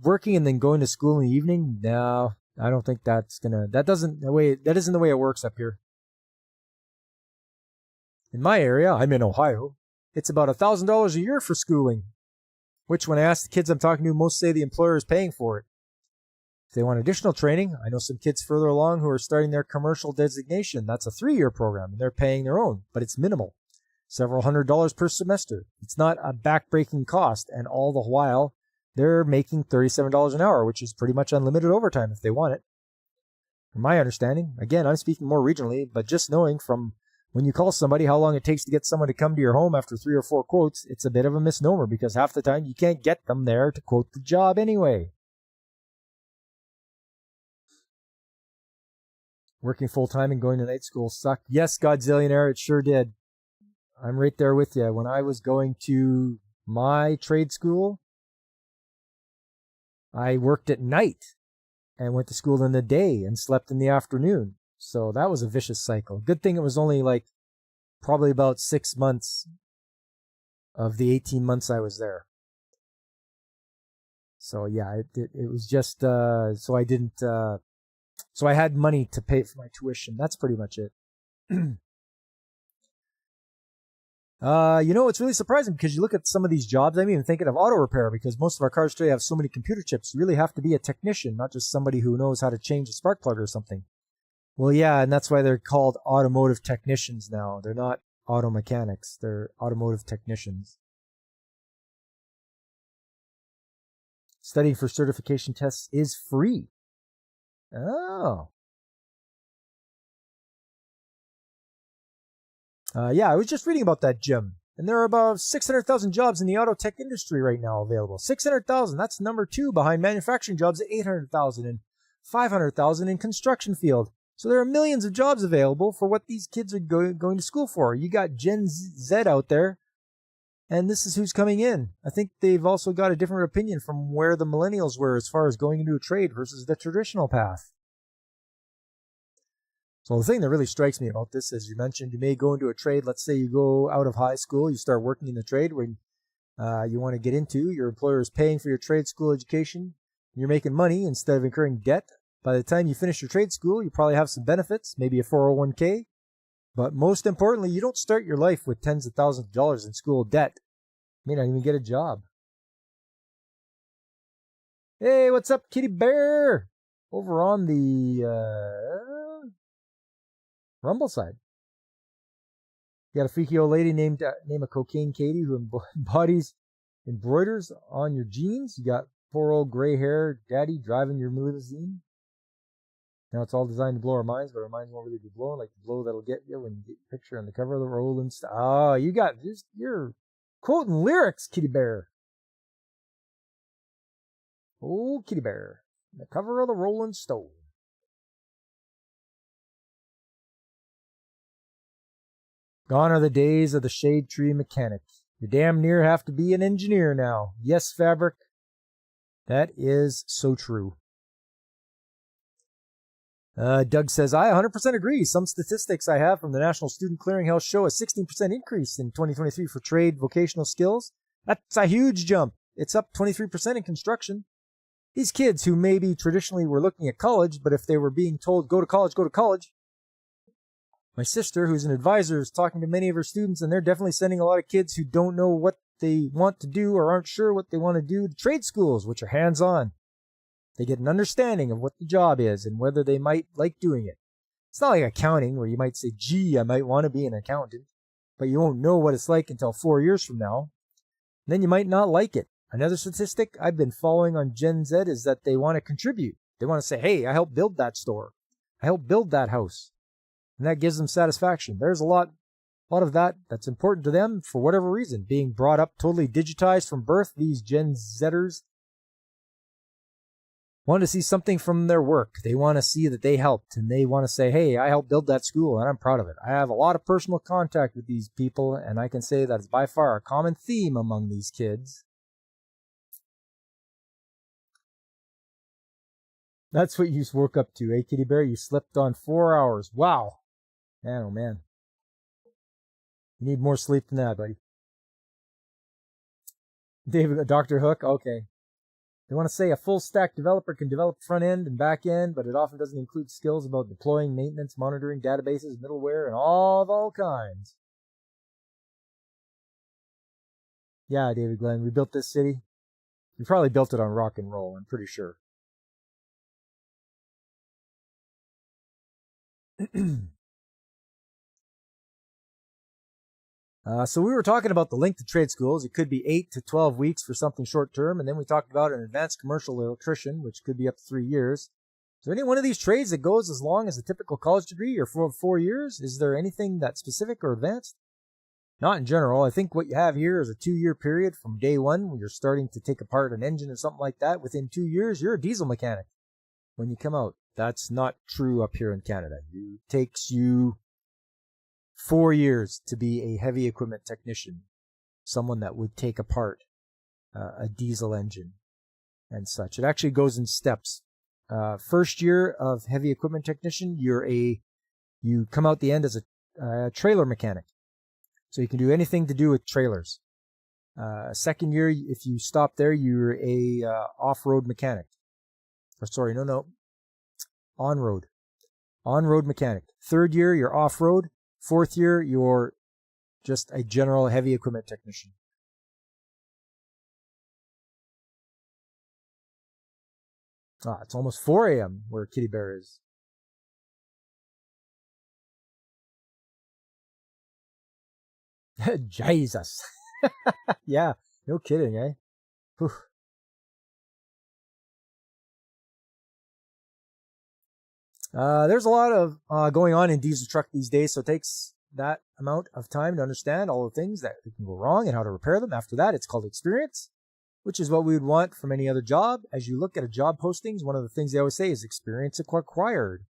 Speaker 1: working and then going to school in the evening. No, I don't think that isn't the way it works up here. In my area, I'm in Ohio. It's about $1,000 a year for schooling, which when I ask the kids I'm talking to, most say the employer is paying for it. If they want additional training, I know some kids further along who are starting their commercial designation. That's a 3-year program, and they're paying their own, but it's minimal. Several $100s per semester. It's not a backbreaking cost, and all the while, they're making $37 an hour, which is pretty much unlimited overtime if they want it. From my understanding, again, I'm speaking more regionally, but just knowing from when you call somebody how long it takes to get someone to come to your home after 3 or 4 quotes, it's a bit of a misnomer because half the time you can't get them there to quote the job anyway. Working full-time and going to night school sucked. Yes, Godzillionaire, it sure did. I'm right there with you. When I was going to my trade school, I worked at night and went to school in the day and slept in the afternoon. So that was a vicious cycle. Good thing it was only probably about 6 months of the 18 months I was there. So yeah, it was just, so I didn't, so I had money to pay for my tuition. That's pretty much it. It's really surprising because you look at some of these jobs. I'm even thinking of auto repair because most of our cars today have so many computer chips. You really have to be a technician, not just somebody who knows how to change a spark plug or something. Well, yeah, and that's why they're called automotive technicians now. They're not auto mechanics. They're automotive technicians. Studying for certification tests is free. Oh. Yeah, I was just reading about that, Jim. And there are about 600,000 jobs in the auto tech industry right now available. 600,000, that's number 2 behind manufacturing jobs at 800,000 and 500,000 in construction field. So there are millions of jobs available for what these kids are going to school for. You got Gen Z out there, and this is who's coming in. I think they've also got a different opinion from where the millennials were as far as going into a trade versus the traditional path. So the thing that really strikes me about this, as you mentioned, you may go into a trade. Let's say you go out of high school, you start working in the trade when you want to get into. Your employer is paying for your trade school education. You're making money instead of incurring debt. By the time you finish your trade school, you probably have some benefits, maybe a 401k. But most importantly, you don't start your life with tens of thousands of dollars in school debt. You may not even get a job. Hey, what's up, Kitty Bear? Over on the Rumble side. You got a freaky old lady named a Cocaine Katie who embroiders on your jeans. You got poor old gray hair daddy driving your limousine. Now it's all designed to blow our minds, but our minds won't really be blown like the blow that'll get you when you get your picture on the cover of the Rolling Stone. Oh, you're quoting lyrics, Kitty Bear. Oh, Kitty Bear. The cover of the Rolling Stone. Gone are the days of the shade tree mechanic. You damn near have to be an engineer now. Yes, Fabric. That is so true. Doug says, I 100% agree. Some statistics I have from the National Student Clearinghouse show a 16% increase in 2023 for trade vocational skills. That's a huge jump. It's up 23% in construction. These kids who maybe traditionally were looking at college, but if they were being told, go to college, go to college. My sister, who's an advisor, is talking to many of her students, and they're definitely sending a lot of kids who don't know what they want to do or aren't sure what they want to do to trade schools, which are hands-on. They get an understanding of what the job is and whether they might like doing it. It's not like accounting where you might say, gee, I might want to be an accountant, but you won't know what it's like until 4 years from now. And then you might not like it. Another statistic I've been following on Gen Z is that they want to contribute. They want to say, hey, I helped build that store. I helped build that house. And that gives them satisfaction. There's a lot of that that's important to them for whatever reason. Being brought up totally digitized from birth, these Gen Zers want to see something from their work. They want to see that they helped, and they want to say, hey, I helped build that school, and I'm proud of it. I have a lot of personal contact with these people, and I can say that is by far a common theme among these kids. That's what you woke up to, eh, Kitty Bear? You slept on 4 hours. Wow. Man, oh man. You need more sleep than that, buddy. David, Dr. Hook, okay. They want to say a full stack developer can develop front end and back end, but it often doesn't include skills about deploying, maintenance, monitoring, databases, middleware, and all of all kinds. Yeah, David Glenn, we built this city. We probably built it on rock and roll, I'm pretty sure. So we were talking about the link to trade schools. It could be 8 to 12 weeks for something short term, and then we talked about an advanced commercial electrician, which could be up to 3 years. Is there any one of these trades that goes as long as a typical college degree or for 4 years? Is there anything that's specific or advanced? Not in general. I think what you have here is a 2-year period from day one when you're starting to take apart an engine or something like that. Within 2 years, you're a diesel mechanic when you come out. That's not true up here in Canada. It takes you 4 years to be a heavy equipment technician, someone that would take apart a diesel engine and such. It actually goes in steps. First year of heavy equipment technician, you come out the end as a trailer mechanic. So you can do anything to do with trailers. Second year, if you stop there, you're a off-road mechanic. Or sorry, no, on-road. On-road mechanic. Third year, you're off-road. Fourth year, you're just a general heavy equipment technician. It's almost 4 a.m. where Kitty Bear is. Jesus. Yeah, no kidding, eh? Whew. There's a lot of going on in diesel truck these days, so it takes that amount of time to understand all the things that can go wrong and how to repair them. After that, it's called experience, which is what we would want from any other job. As you look at a job postings, one of the things they always say is experience acquired.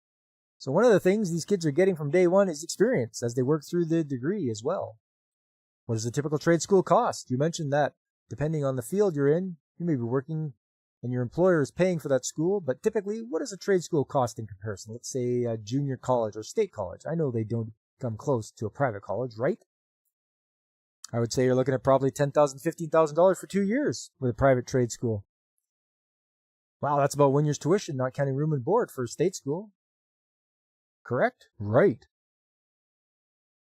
Speaker 1: So one of the things these kids are getting from day one is experience as they work through the degree as well. What does a typical trade school cost? You mentioned that depending on the field you're in, you may be working and your employer is paying for that school, but typically, what does a trade school cost in comparison? Let's say a junior college or state college. I know they don't come close to a private college, right? I would say you're looking at probably $10,000, $15,000 for 2 years with a private trade school. Wow, that's about 1 year's tuition, not counting room and board for a state school. Correct? Right.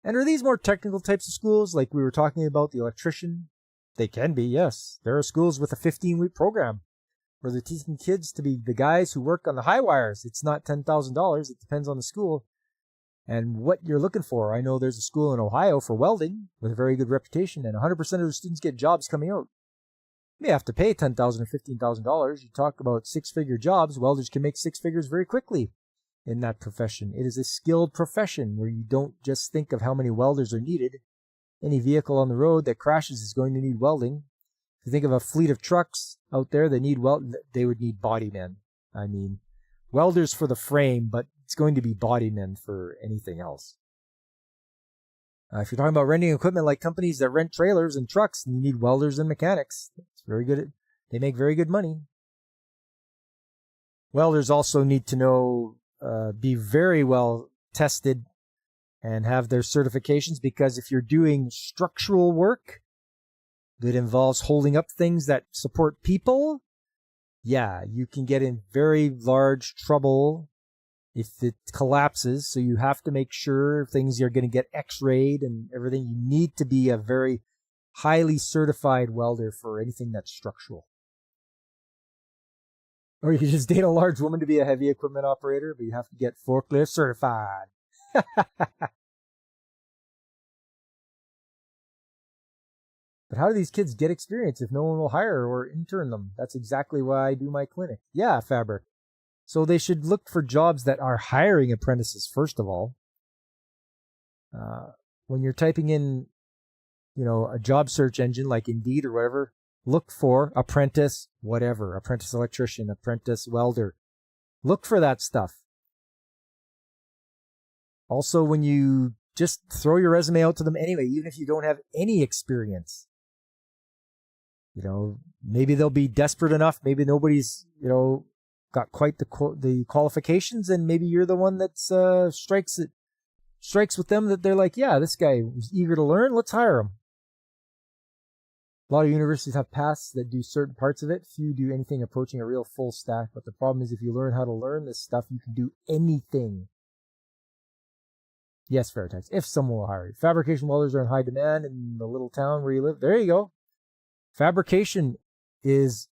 Speaker 1: And are these more technical types of schools like we were talking about, the electrician? They can be, yes. There are schools with a 15-week program where they're teaching kids to be the guys who work on the high wires. It's not $10,000. It depends on the school and what you're looking for. I know there's a school in Ohio for welding with a very good reputation, and 100% of the students get jobs coming out. You may have to pay $10,000 or $15,000. You talk about 6-figure jobs. Welders can make 6 figures very quickly in that profession. It is a skilled profession where you don't just think of how many welders are needed. Any vehicle on the road that crashes is going to need welding. If you think of a fleet of trucks out there that need they would need body men. I mean, welders for the frame, but it's going to be body men for anything else. If you're talking about renting equipment like companies that rent trailers and trucks, you need welders and mechanics. It's very good. They make very good money. Welders also need to know, be very well tested and have their certifications, because if you're doing structural work that involves holding up things that support people, yeah, you can get in very large trouble if it collapses. So you have to make sure things are going to get x-rayed and everything. You need to be a very highly certified welder for anything that's structural. Or you can just date a large woman to be a heavy equipment operator, but you have to get forklift certified. But how do these kids get experience if no one will hire or intern them? That's exactly why I do my clinic. Yeah, Fabric. So they should look for jobs that are hiring apprentices, first of all. When you're typing in, a job search engine like Indeed or whatever, look for apprentice, whatever, apprentice electrician, apprentice welder. Look for that stuff. Also, when you just throw your resume out to them anyway, even if you don't have any experience, maybe they'll be desperate enough. Maybe nobody's, got quite the qualifications, and maybe you're the one that strikes it strikes with them that they're like, yeah, this guy was eager to learn. Let's hire him. A lot of universities have paths that do certain parts of it. Few do anything approaching a real full stack. But the problem is if you learn how to learn this stuff, you can do anything. Yes, Fairtex, if someone will hire you. Fabrication welders are in high demand in the little town where you live. There you go. Fabrication is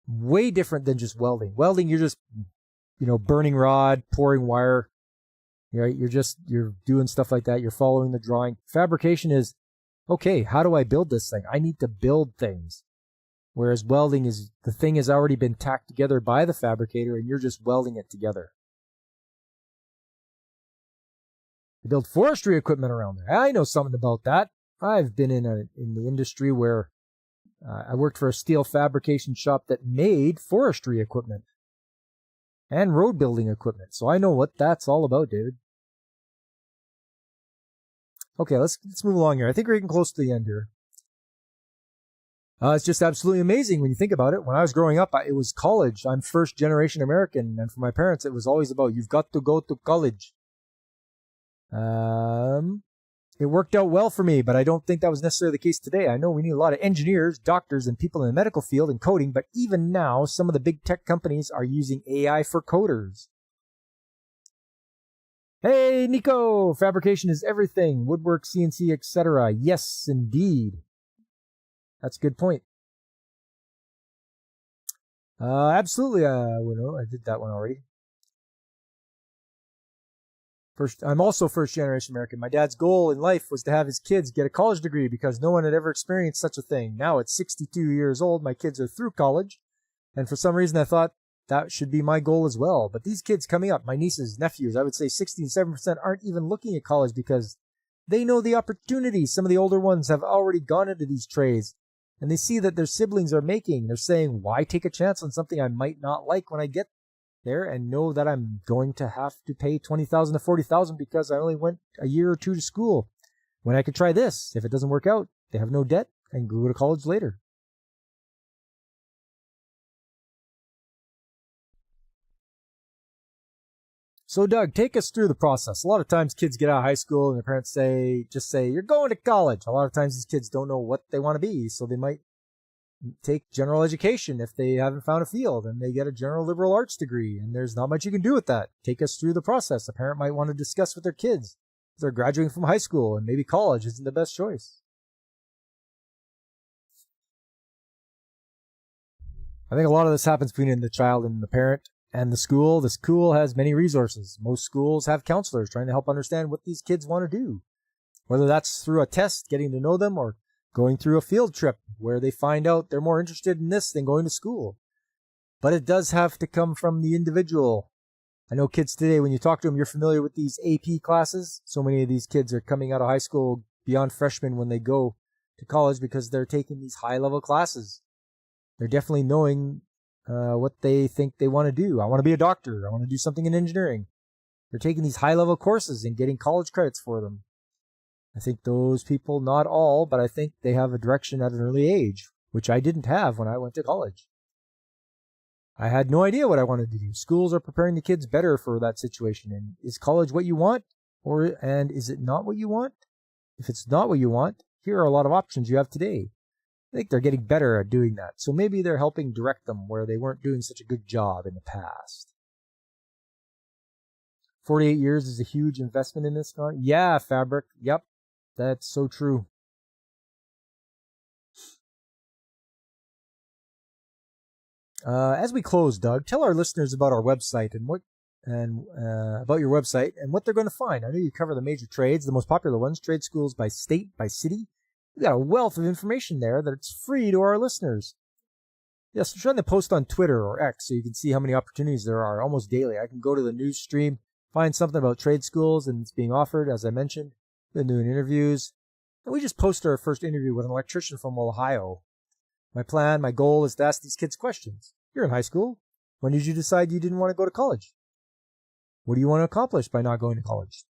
Speaker 1: way different than just welding. Welding, you're just, burning rod, pouring wire. You're doing stuff like that. You're following the drawing. Fabrication is, okay, how do I build this thing? I need to build things. Whereas welding is, the thing has already been tacked together by the fabricator and you're just welding it together. They build forestry equipment around there. I know something about that. I've been in the industry where I worked for a steel fabrication shop that made forestry equipment and road building equipment. So I know what that's all about, David. Okay, let's move along here. I think we're getting close to the end here. It's just absolutely amazing when you think about it. When I was growing up, it was college. I'm first generation American, and for my parents, it was always about, you've got to go to college. It worked out well for me, but I don't think that was necessarily the case today. I know we need a lot of engineers, doctors, and people in the medical field and coding, but even now, some of the big tech companies are using AI for coders. Hey, Nico! Fabrication is everything. Woodwork, CNC, etc. Yes, indeed. That's a good point. Absolutely. I did that one already. I'm also first generation American. My dad's goal in life was to have his kids get a college degree because no one had ever experienced such a thing. Now at 62 years old, my kids are through college. And for some reason, I thought that should be my goal as well. But these kids coming up, my nieces, nephews, I would say 67% aren't even looking at college because they know the opportunities. Some of the older ones have already gone into these trades and they see that their siblings are making. They're saying, why take a chance on something I might not like when I get there and know that I'm going to have to pay $20,000 to $40,000 because I only went a year or two to school when I could try this. If it doesn't work out, they have no debt and go to college later. So Doug, take us through the process. A lot of times kids get out of high school and their parents just say, you're going to college. A lot of times these kids don't know what they want to be. So they might take general education if they haven't found a field, and they get a general liberal arts degree, and there's not much you can do with that. Take us through the process. A parent might want to discuss with their kids if they're graduating from high school, and maybe college isn't the best choice. I think a lot of this happens between the child and the parent and the school. The school has many resources. Most schools have counselors trying to help understand what these kids want to do, whether that's through a test, getting to know them, or going through a field trip where they find out they're more interested in this than going to school. But it does have to come from the individual. I know kids today, when you talk to them, you're familiar with these AP classes. So many of these kids are coming out of high school beyond freshmen when they go to college because they're taking these high-level classes. They're definitely knowing what they think they want to do. I want to be a doctor. I want to do something in engineering. They're taking these high-level courses and getting college credits for them. I think those people, not all, but I think they have a direction at an early age, which I didn't have when I went to college. I had no idea what I wanted to do. Schools are preparing the kids better for that situation. And is college what you want? And is it not what you want? If it's not what you want, here are a lot of options you have today. I think they're getting better at doing that. So maybe they're helping direct them where they weren't doing such a good job in the past. 48 years is a huge investment in this car. Yeah, Fabric. Yep. That's so true. As we close, Doug, tell our listeners about our website and about your website and what they're going to find. I know you cover the major trades, the most popular ones, trade schools by state, by city. We've got a wealth of information there that's free to our listeners. Yes, I'm trying to post on Twitter or X so you can see how many opportunities there are almost daily. I can go to the news stream, find something about trade schools, and it's being offered, as I mentioned. Been doing interviews. And we just posted our first interview with an electrician from Ohio. My goal is to ask these kids questions. You're in high school. When did you decide you didn't want to go to college? What do you want to accomplish by not going to college?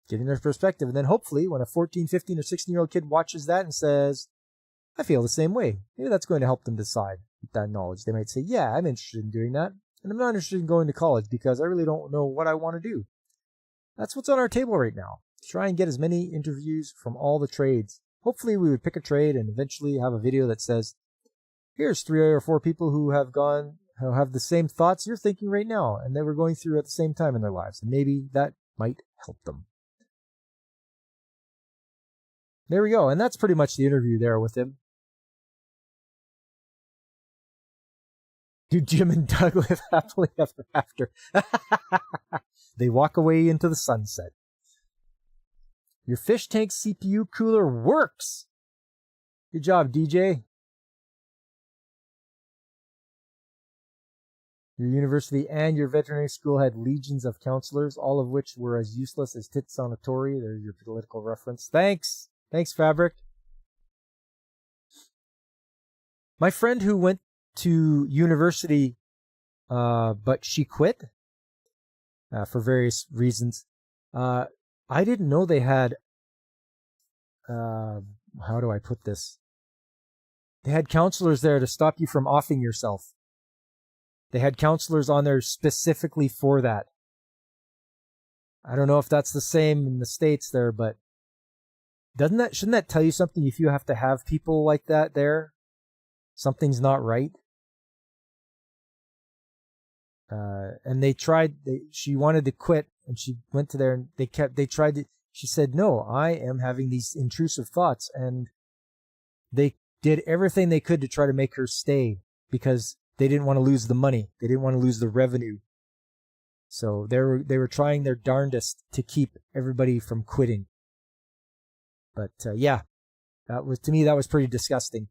Speaker 1: Getting their perspective. And then hopefully when a 14, 15, or 16-year-old kid watches that and says, I feel the same way, maybe that's going to help them decide with that knowledge. They might say, yeah, I'm interested in doing that. And I'm not interested in going to college because I really don't know what I want to do. that's what's on our table right now. Try and get as many interviews from all the trades. Hopefully we would pick a trade and eventually have a video that says, here's 3 or 4 people who have the same thoughts you're thinking right now, and they were going through at the same time in their lives. And maybe that might help them. There we go. And that's pretty much the interview there with him. Do Jim and Doug live happily ever after? They walk away into the sunset. Your fish tank CPU cooler works. Good job, DJ. Your university and your veterinary school had legions of counselors, all of which were as useless as tits on a Tory. There's your political reference. Thanks. Thanks, Fabric. My friend who went to university, but she quit for various reasons. I didn't know they had, how do I put this? They had counselors there to stop you from offing yourself. They had counselors on there specifically for that. I don't know if that's the same in the States there, but shouldn't that tell you something if you have to have people like that there? Something's not right. And she wanted to quit, and she went to there, and she said, no, I am having these intrusive thoughts, and they did everything they could to try to make her stay, because they didn't want to lose the money. They didn't want to lose the revenue. So they were trying their darndest to keep everybody from quitting. But yeah, to me, that was pretty disgusting.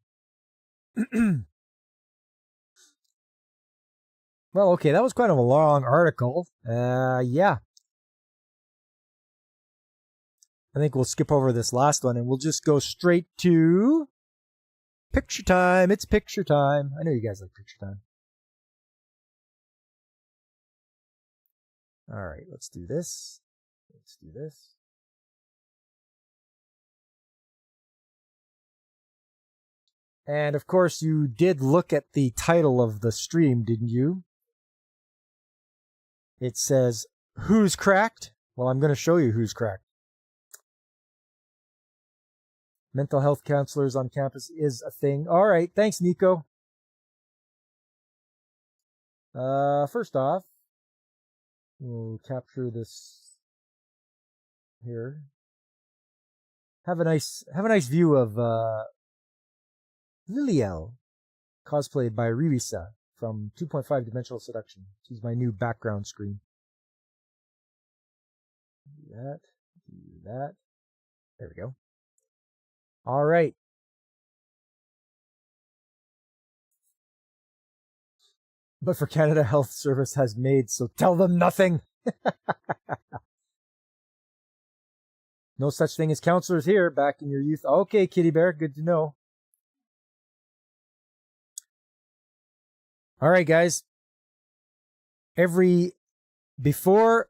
Speaker 1: Well, okay, that was kind of a long article. Yeah. I think we'll skip over this last one and we'll just go straight to picture time. It's picture time. I know you guys like picture time. All right, let's do this. Let's do this. And of course, you did look at the title of the stream, didn't you? It says, who's cracked? Well, I'm going to show you who's cracked. Mental health counselors on campus is a thing. All right, thanks, Nico. First off, we'll capture this here. Have a nice view of Liliel, cosplayed by Rivisa from 2.5 Dimensional Seduction. She's my new background screen. Do that. There we go. All right. But for Canada Health Service has made, so tell them nothing. No such thing as counselors here back in your youth. Okay, Kitty Bear, good to know. All right, guys. Before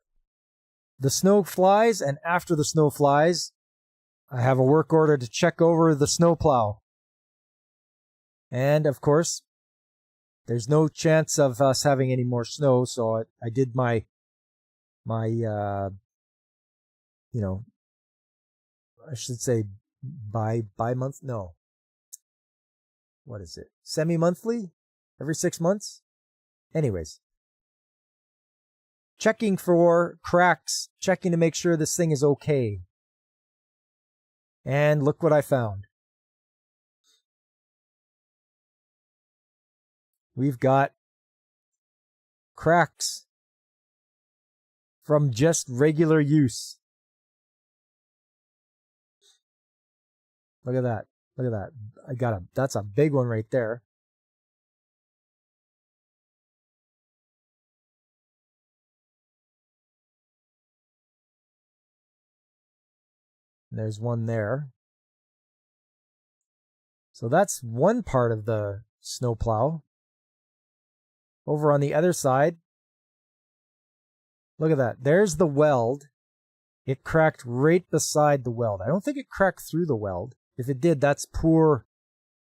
Speaker 1: the snow flies and after the snow flies, I have a work order to check over the snowplow. And of course, there's no chance of us having any more snow, so I did my I should say bi-month, no. What is it? Semi-monthly? Every 6 months? Anyways. Checking for cracks, checking to make sure this thing is okay. And look what I found. We've got cracks from just regular use. Look at that. Look at that. That's a big one right there. There's one there. So that's one part of the snowplow. Over on the other side, look at that. There's the weld. It cracked right beside the weld. I don't think it cracked through the weld. If it did, that's poor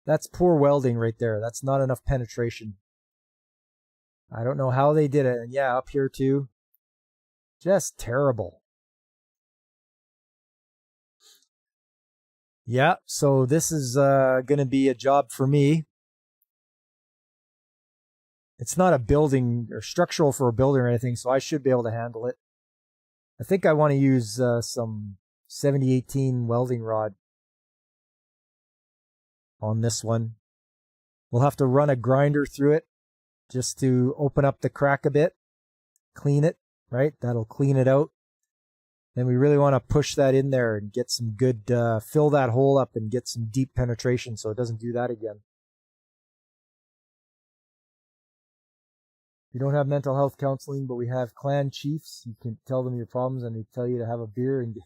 Speaker 1: welding right there. That's not enough penetration. I don't know how they did it. And yeah, up here too. Just terrible. Yeah, so this is going to be a job for me. It's not a building or structural for a building or anything, so I should be able to handle it. I think I want to use some 7018 welding rod on this one. We'll have to run a grinder through it just to open up the crack a bit, clean it, right? That'll clean it out. Then we really want to push that in there and get some good, fill that hole up and get some deep penetration so it doesn't do that again. We don't have mental health counseling, but we have clan chiefs. You can tell them your problems and they tell you to have a beer and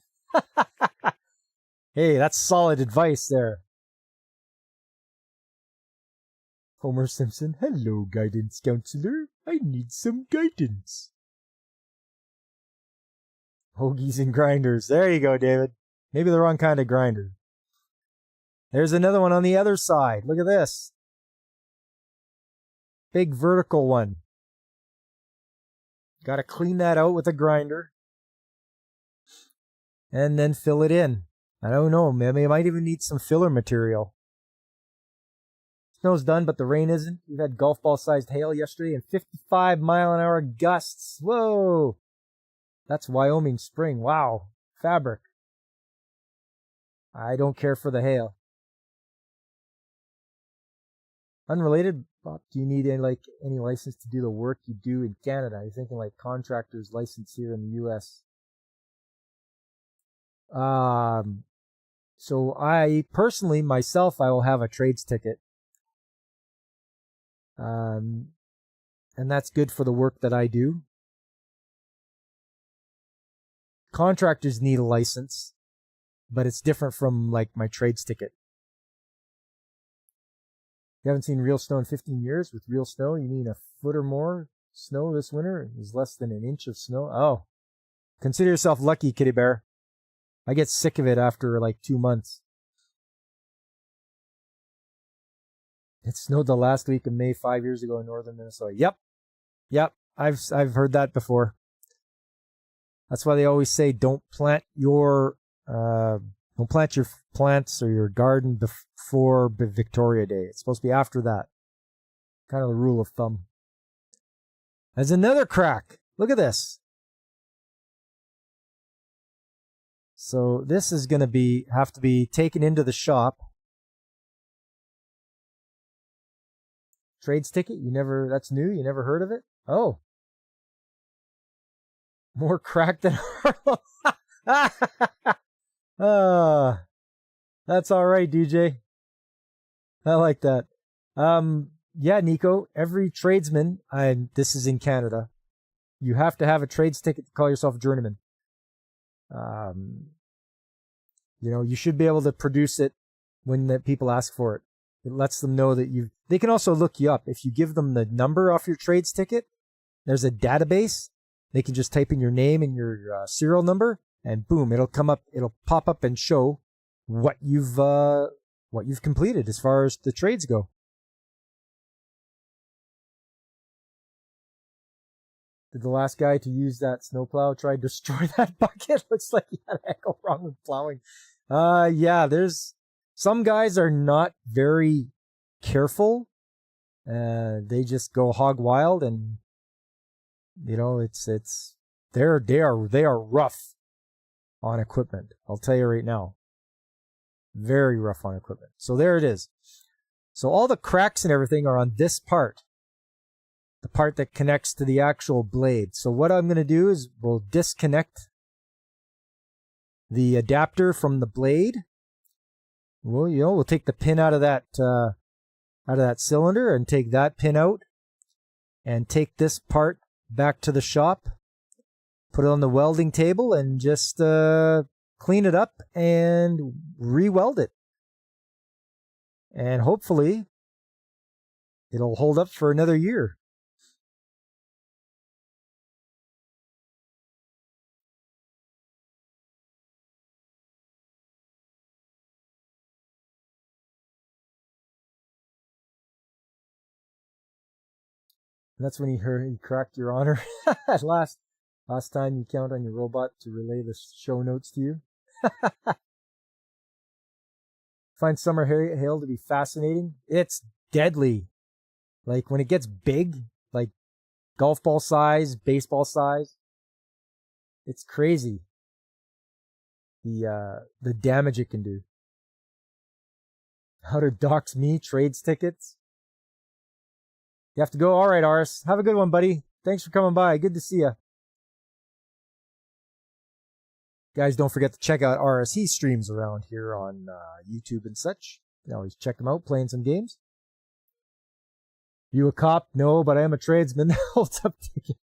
Speaker 1: hey, that's solid advice there. Homer Simpson, hello, guidance counselor. I need some guidance. Hoagies and grinders. There you go, David. Maybe the wrong kind of grinder. There's another one on the other side. Look at this. Big vertical one. Got to clean that out with a grinder. And then fill it in. I don't know. Maybe I might even need some filler material. Snow's done, but the rain isn't. We've had golf ball sized hail yesterday and 55-mile-an-hour gusts. Whoa. That's Wyoming spring. Wow. Fabric. I don't care for the hail. Unrelated, Bob, do you need any license to do the work you do in Canada? Are you thinking like contractors license here in the U.S.? So I personally, myself, I will have a trades ticket. And that's good for the work that I do. Contractors need a license, but it's different from like my trades ticket. You haven't seen real snow in 15 years? With real snow, you mean a foot or more snow this winter? Is less than an inch of snow? Oh, consider yourself lucky, kitty bear. I get sick of it after like 2 months. It snowed the last week of May 5 years ago in northern Minnesota. Yep. I've heard that before. That's why they always say don't plant your plants or your garden before Victoria Day. It's supposed to be after that. Kind of the rule of thumb. There's another crack. Look at this. So this is going to have to be taken into the shop. Trades ticket? That's new? You never heard of it? Oh. More crack than Harlem. That's all right, DJ. I like that. Yeah, Nico, every tradesman, and this is in Canada, you have to have a trades ticket to call yourself a journeyman. You should be able to produce it when the people ask for it. It lets them know that they can also look you up. If you give them the number off your trades ticket, there's a database. They can just type in your name and your serial number, and boom, it'll pop up and show what you've completed as far as the trades go. Did the last guy to use that snowplow try to destroy that bucket? Looks like he had a heck of wrong with plowing. Yeah, there's some guys are not very careful. They just go hog wild, and they are rough on equipment. I'll tell you right now. Very rough on equipment. So there it is. So all the cracks and everything are on this part. The part that connects to the actual blade. So what I'm going to do is we'll disconnect the adapter from the blade. We'll take the pin out of that cylinder and take that pin out and take this part back to the shop, put it on the welding table, and just clean it up and re-weld it. And hopefully it'll hold up for another year. And that's when he cracked, Your Honor. last time you count on your robot to relay the show notes to you. Find summer hail to be fascinating. It's deadly. Like when it gets big, like golf ball size, baseball size, it's crazy. The damage it can do. How to dox me, trades tickets. You have to go. All right, Aris. Have a good one, buddy. Thanks for coming by. Good to see you. Guys, don't forget to check out Aris. He streams around here on YouTube and such. You can always check him out playing some games. You a cop? No, but I am a tradesman. Holds up ticket.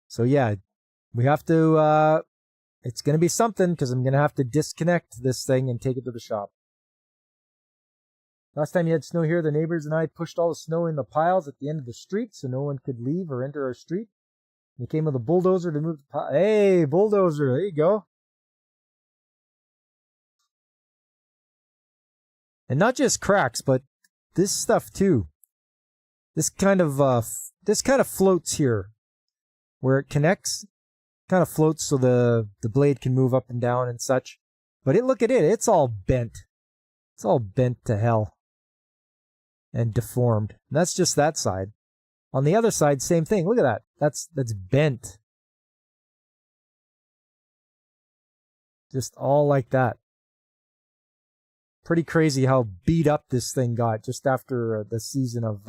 Speaker 1: So yeah, we have to, it's going to be something because I'm going to have to disconnect this thing and take it to the shop. Last time you had snow here, the neighbors and I pushed all the snow in the piles at the end of the street so no one could leave or enter our street. They came with a bulldozer to move the pile. Hey, bulldozer, there you go. And not just cracks, but this stuff too. This kind of floats here. Where it connects, kind of floats so the blade can move up and down and such. But look at it, it's all bent. It's all bent to hell. And deformed. And that's just that side. On the other side, same thing. Look at that. That's bent. Just all like that. Pretty crazy how beat up this thing got just after the season of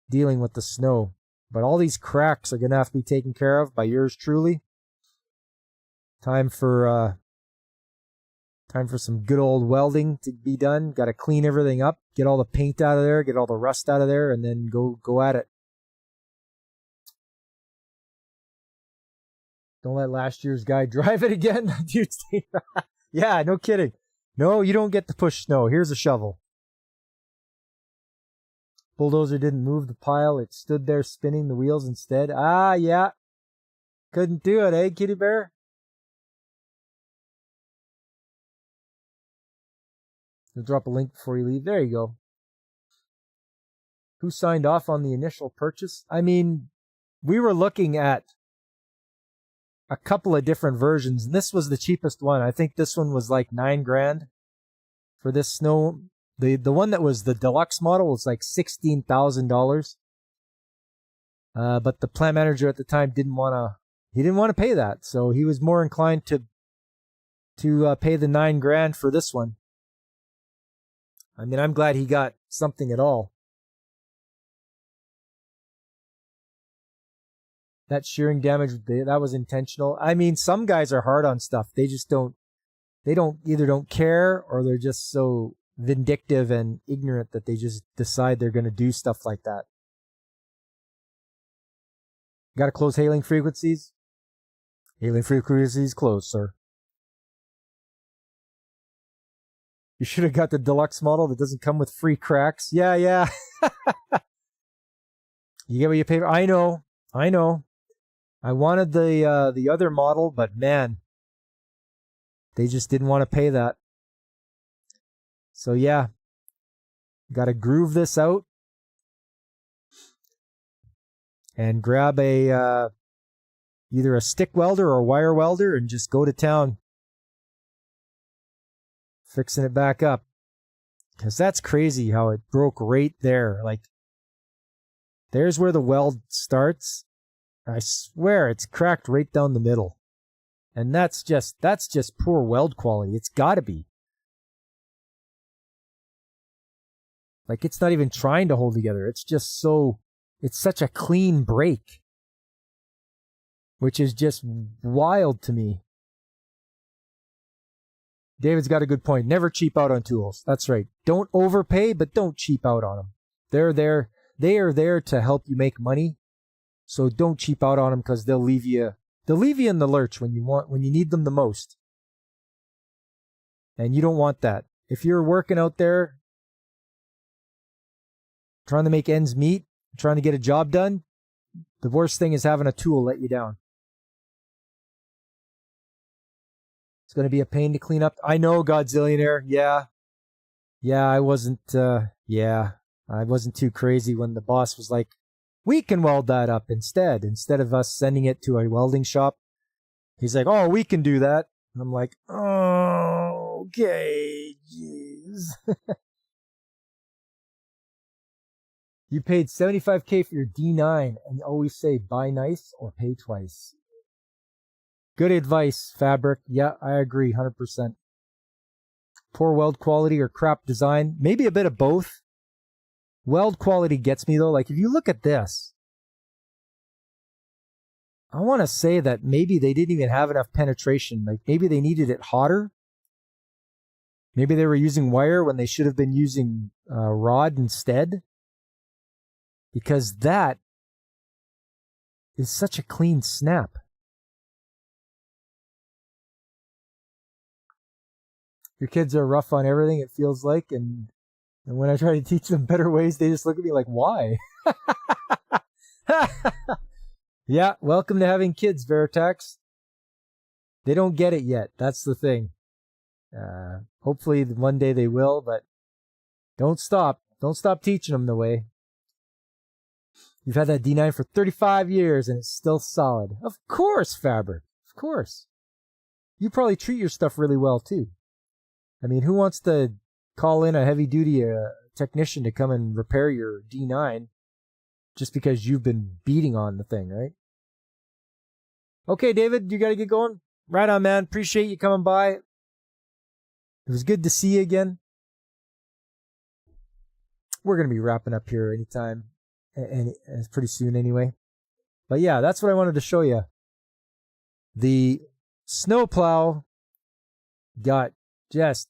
Speaker 1: dealing with the snow. But all these cracks are going to have to be taken care of by yours truly. Time for some good old welding to be done. Got to clean everything up, get all the paint out of there, get all the rust out of there, and then go at it. Don't let last year's guy drive it again. Dude, yeah, no kidding. No, you don't get to push snow. Here's a shovel. Bulldozer didn't move the pile. It stood there spinning the wheels instead. Ah, yeah. Couldn't do it, eh, kitty bear? I'll drop a link before you leave. There you go. Who signed off on the initial purchase? I mean, we were looking at a couple of different versions, and this was the cheapest one. I think this one was like $9,000 for this snow. The one that was the deluxe model was like $16,000. But the plant manager at the time didn't want to pay that, so he was more inclined to pay the $9,000 for this one. I mean, I'm glad he got something at all. That shearing damage, that was intentional. I mean, some guys are hard on stuff. They just either don't care or they're just so vindictive and ignorant that they just decide they're going to do stuff like that. Got to close hailing frequencies? Hailing frequencies closed, sir. You should have got the deluxe model that doesn't come with free cracks. Yeah. You get what you pay for. I know. I wanted the other model, but man, they just didn't want to pay that. So yeah, got to groove this out and grab either a stick welder or a wire welder and just go to town fixing it back up. Because that's crazy how it broke right there. Like, there's where the weld starts. I swear it's cracked right down the middle. And that's just poor weld quality. It's got to be. Like, it's not even trying to hold together. It's such a clean break. Which is just wild to me. David's got a good point. Never cheap out on tools. That's right. Don't overpay, but don't cheap out on them. They are there to help you make money. So don't cheap out on them because they'll leave you in the lurch when you need them the most. And you don't want that. If you're working out there trying to make ends meet, trying to get a job done, the worst thing is having a tool let you down. It's going to be a pain to clean up. I know, Godzillionaire. Yeah, I wasn't too crazy when the boss was like, We can weld that up instead of us sending it to a welding shop. He's like, oh, we can do that. And I'm like, oh, okay, jeez. You paid $75K for your D9 and you always say buy nice or pay twice. Good advice, Fabric. Yeah, I agree 100%. Poor weld quality or crap design. Maybe a bit of both. Weld quality gets me though. Like if you look at this, I want to say that maybe they didn't even have enough penetration. Like maybe they needed it hotter. Maybe they were using wire when they should have been using rod instead. Because that is such a clean snap. Your kids are rough on everything, it feels like, and when I try to teach them better ways, they just look at me like, why? Yeah, welcome to having kids, Veritex. They don't get it yet. That's the thing. Hopefully one day they will, but don't stop. Don't stop teaching them the way. You've had that D9 for 35 years and it's still solid. Of course, Fabric. Of course. You probably treat your stuff really well, too. I mean, who wants to call in a heavy-duty technician to come and repair your D9 just because you've been beating on the thing, right? Okay, David, you got to get going. Right on, man. Appreciate you coming by. It was good to see you again. We're going to be wrapping up here anytime, and it's pretty soon anyway. But yeah, that's what I wanted to show you. The snowplow got just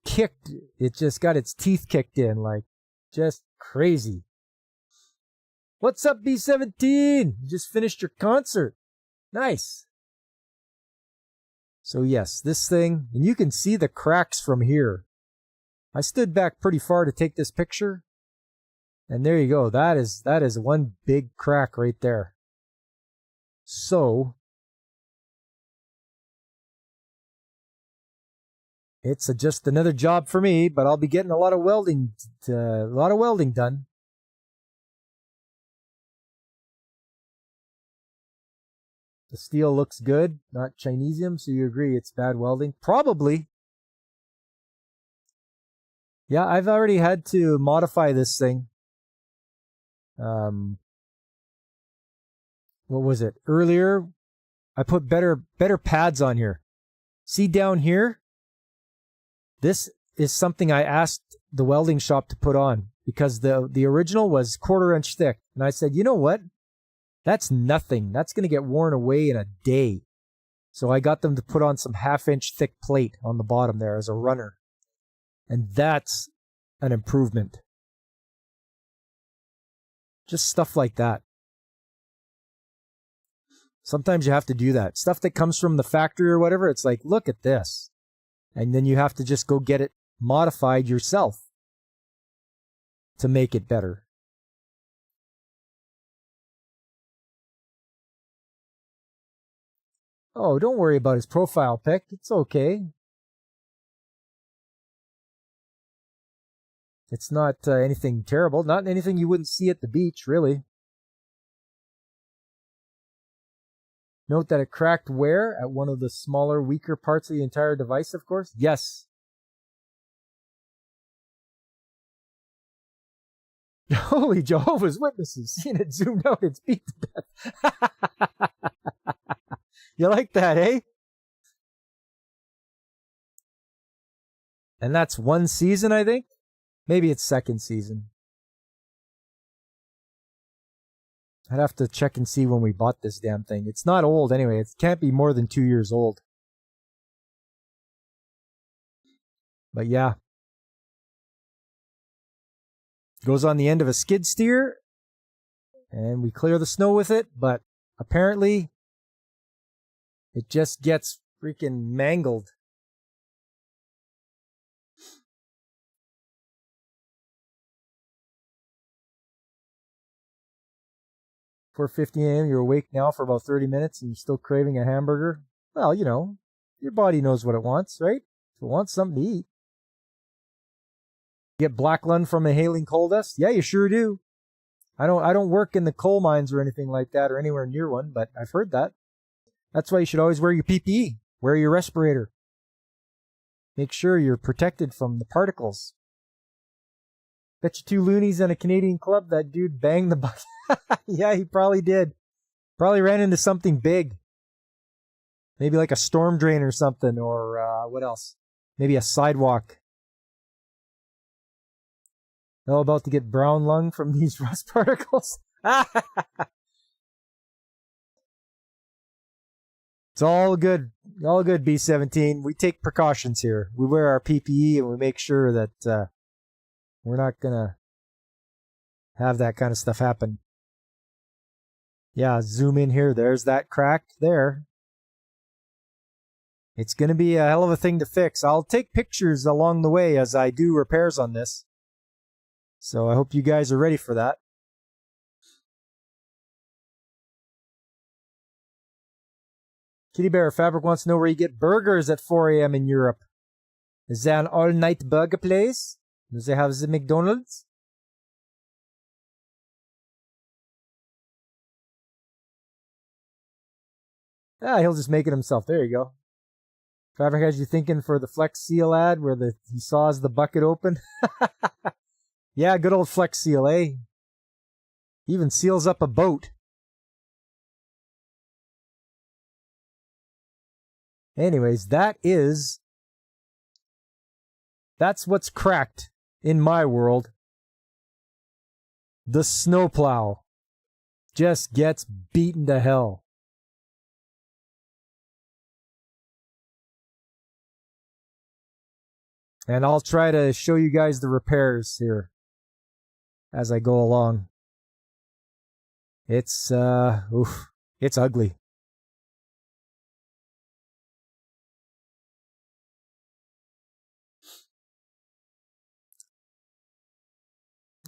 Speaker 1: kicked. It just got its teeth kicked in, like just crazy. What's up, B17? You just finished your concert. Nice. So yes, this thing, and you can see the cracks from here. I stood back pretty far to take this picture. And there you go. That is one big crack right there. So it's just another job for me, but I'll be getting a lot of welding done. The steel looks good, not Chinesium, so you agree it's bad welding? Probably. Yeah, I've already had to modify this thing. What was it? Earlier, I put better pads on here. See down here? This is something I asked the welding shop to put on because the original was 1/4 inch thick. And I said, you know what? That's nothing. That's going to get worn away in a day. So I got them to put on some 1/2 inch thick plate on the bottom there as a runner. And that's an improvement. Just stuff like that. Sometimes you have to do that. Stuff that comes from the factory or whatever, it's like, look at this. And then you have to just go get it modified yourself to make it better. Oh, don't worry about his profile pic. It's okay. It's not anything terrible. Not anything you wouldn't see at the beach, really. Note that it cracked where? At one of the smaller, weaker parts of the entire device, of course? Yes. Holy Jehovah's Witnesses. Seeing it zoomed out, it's beat to death. You like that, eh? And that's one season, I think? Maybe it's second season. I'd have to check and see when we bought this damn thing. It's not old anyway. It can't be more than 2 years old. But yeah. Goes on the end of a skid steer. And we clear the snow with it. But apparently, it just gets freaking mangled. "4:50 a.m. You're awake now for about 30 minutes and you're still craving a hamburger." Well, you know, your body knows what it wants, right? If it wants something to eat. Get black lung from inhaling coal dust? Yeah, you sure do. I don't work in the coal mines or anything like that or anywhere near one, but I've heard that. That's why you should always wear your PPE. Wear your respirator. Make sure you're protected from the particles. Bet you 2 loonies in a Canadian club that dude banged the bucket. Yeah, he probably did. Probably ran into something big. Maybe like a storm drain or something, or what else? Maybe a sidewalk. No, about to get brown lung from these rust particles. It's all good. All good, B-17. We take precautions here. We wear our PPE and we make sure that we're not going to have that kind of stuff happen. Yeah, zoom in here. There's that crack there. It's going to be a hell of a thing to fix. I'll take pictures along the way as I do repairs on this. So I hope you guys are ready for that. Kitty Bear Fabric wants to know where you get burgers at 4 a.m. in Europe. Is that an all-night burger place? Does they have the McDonald's? Ah, he'll just make it himself. There you go. Fabric has you thinking for the Flex Seal ad where he saws the bucket open. Yeah, good old Flex Seal, eh? He even seals up a boat. Anyways, that's what's cracked in my world. The snowplow just gets beaten to hell. And I'll try to show you guys the repairs here as I go along. It's it's ugly.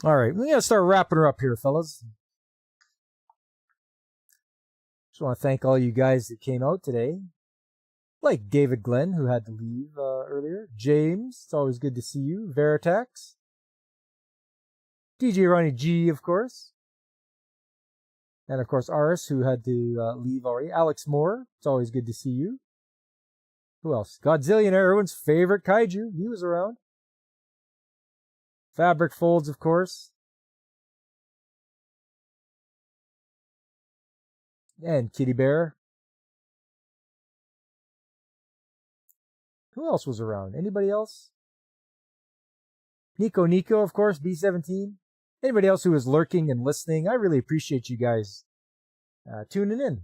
Speaker 1: All right, we're going to start wrapping her up here, fellas. Just want to thank all you guys that came out today. Like David Glenn, who had to leave earlier. James, it's always good to see you. Veritax. DJ Ronnie G, of course. And, of course, Aris, who had to leave already. Alex Moore, it's always good to see you. Who else? Godzillionaire, everyone's favorite kaiju. He was around. Fabric Folds, of course. And Kitty Bear. Who else was around? Anybody else? Nico, of course, B-17. Anybody else who is lurking and listening, I really appreciate you guys tuning in.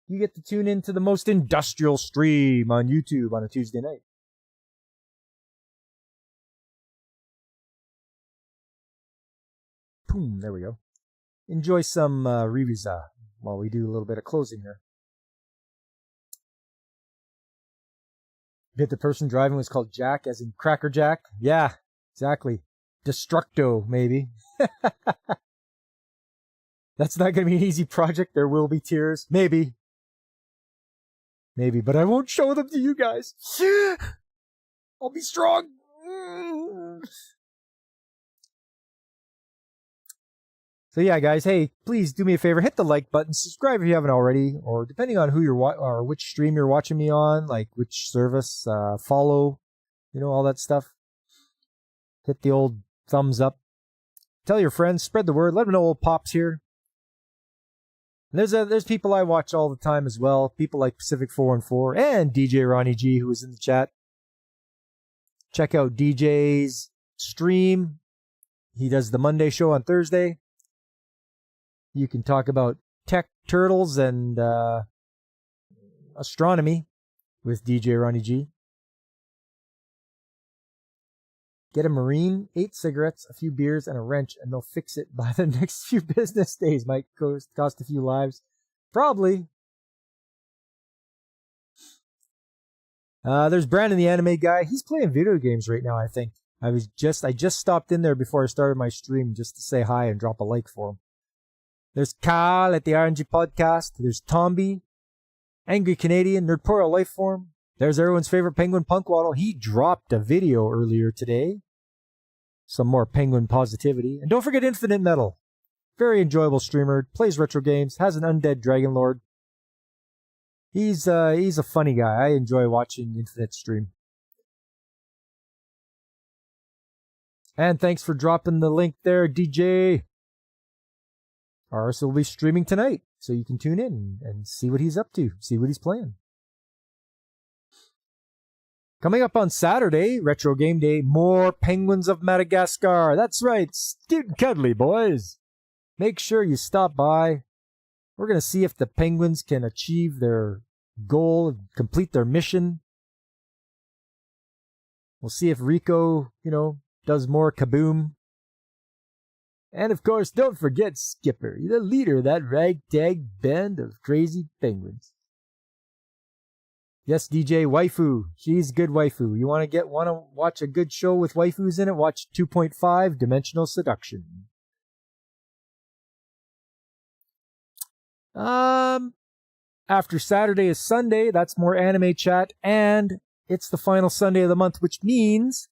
Speaker 1: You get to tune in to the most industrial stream on YouTube on a Tuesday night. Boom, there we go. Enjoy some reviews while we do a little bit of closing here. Bet the person driving was called Jack, as in Cracker Jack? Yeah, exactly. Destructo, maybe. That's not going to be an easy project. There will be tears. Maybe. Maybe, but I won't show them to you guys. I'll be strong. So yeah, guys, hey, please do me a favor, hit the like button, subscribe if you haven't already, or depending on who you're or which stream you're watching me on, like which service, follow, all that stuff. Hit the old thumbs up. Tell your friends, spread the word, let them know old Pop's here. And there's people I watch all the time as well, people like Pacific 414 and DJ Ronnie G, who was in the chat. Check out DJ's stream. He does the Monday show on Thursday. You can talk about tech, turtles, and astronomy with DJ Ronnie G. Get a Marine, 8 cigarettes, a few beers, and a wrench, and they'll fix it by the next few business days. Might cost a few lives. Probably. There's Brandon, the anime guy. He's playing video games right now, I think. I just stopped in there before I started my stream just to say hi and drop a like for him. There's Carl at the RNG Podcast. There's Tomby, Angry Canadian, Nerdporo Lifeform. There's everyone's favorite Penguin Punkwaddle. He dropped a video earlier today. some more Penguin positivity. And don't forget Infinite Metal. Very enjoyable streamer, plays retro games, has an undead Dragon Lord. He's a funny guy. I enjoy watching Infinite stream. And thanks for dropping the link there, DJ. Ours will be streaming tonight, so you can tune in and see what he's up to, see what he's playing. Coming up on Saturday, Retro Game Day, more Penguins of Madagascar. That's right, cute and cuddly, boys. Make sure you stop by. We're going to see if the Penguins can achieve their goal, complete their mission. We'll see if Rico, does more kaboom. And of course, don't forget Skipper, the leader of that ragtag band of crazy penguins. Yes, DJ, waifu. She's a good waifu. You want to watch a good show with waifus in it? Watch 2.5 Dimensional Seduction. After Saturday is Sunday. That's more anime chat, and it's the final Sunday of the month, which means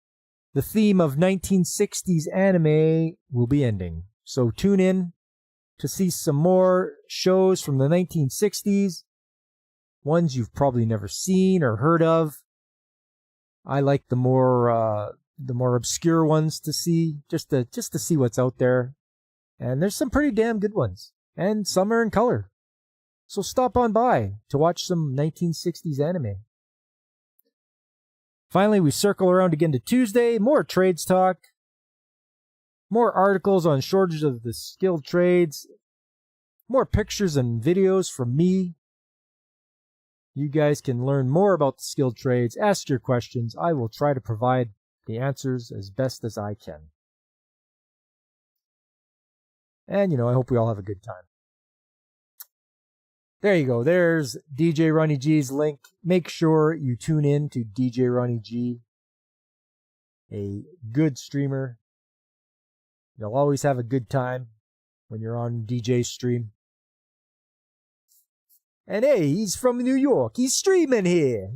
Speaker 1: the theme of 1960s anime will be ending. So tune in to see some more shows from the 1960s. Ones you've probably never seen or heard of. I like the more obscure ones to see, just to see what's out there. And there's some pretty damn good ones. And some are in color. So stop on by to watch some 1960s anime. Finally, we circle around again to Tuesday. More trades talk. More articles on shortage of the skilled trades. More pictures and videos from me. You guys can learn more about the skilled trades. Ask your questions. I will try to provide the answers as best as I can. And, I hope we all have a good time. There you go. There's DJ Ronnie G's link. Make sure you tune in to DJ Ronnie G, a good streamer. You'll always have a good time when you're on DJ's stream. And hey, he's from New York. He's streaming here,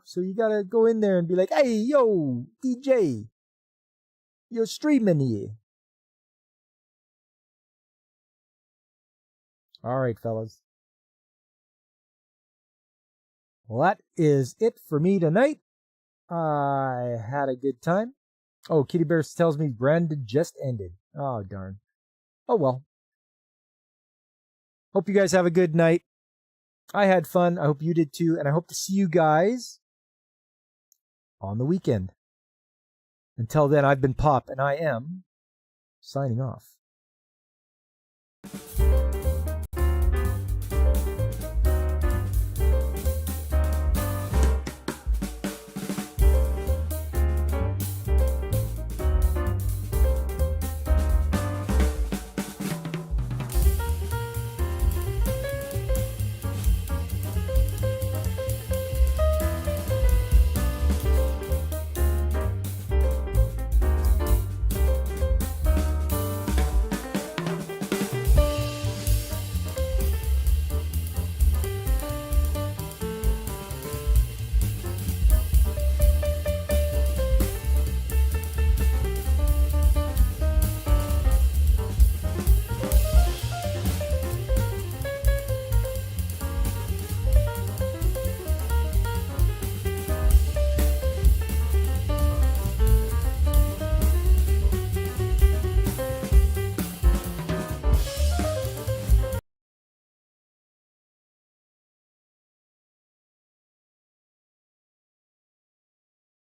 Speaker 1: So you gotta go in there and be like, hey, yo, DJ, you're streaming here. All right, fellas. Well, that is it for me tonight. I had a good time. Oh, Kitty Bear tells me Brandon just ended. Oh, darn. Oh, well. Hope you guys have a good night. I had fun. I hope you did too. And I hope to see you guys on the weekend. Until then, I've been Pop, and I am signing off.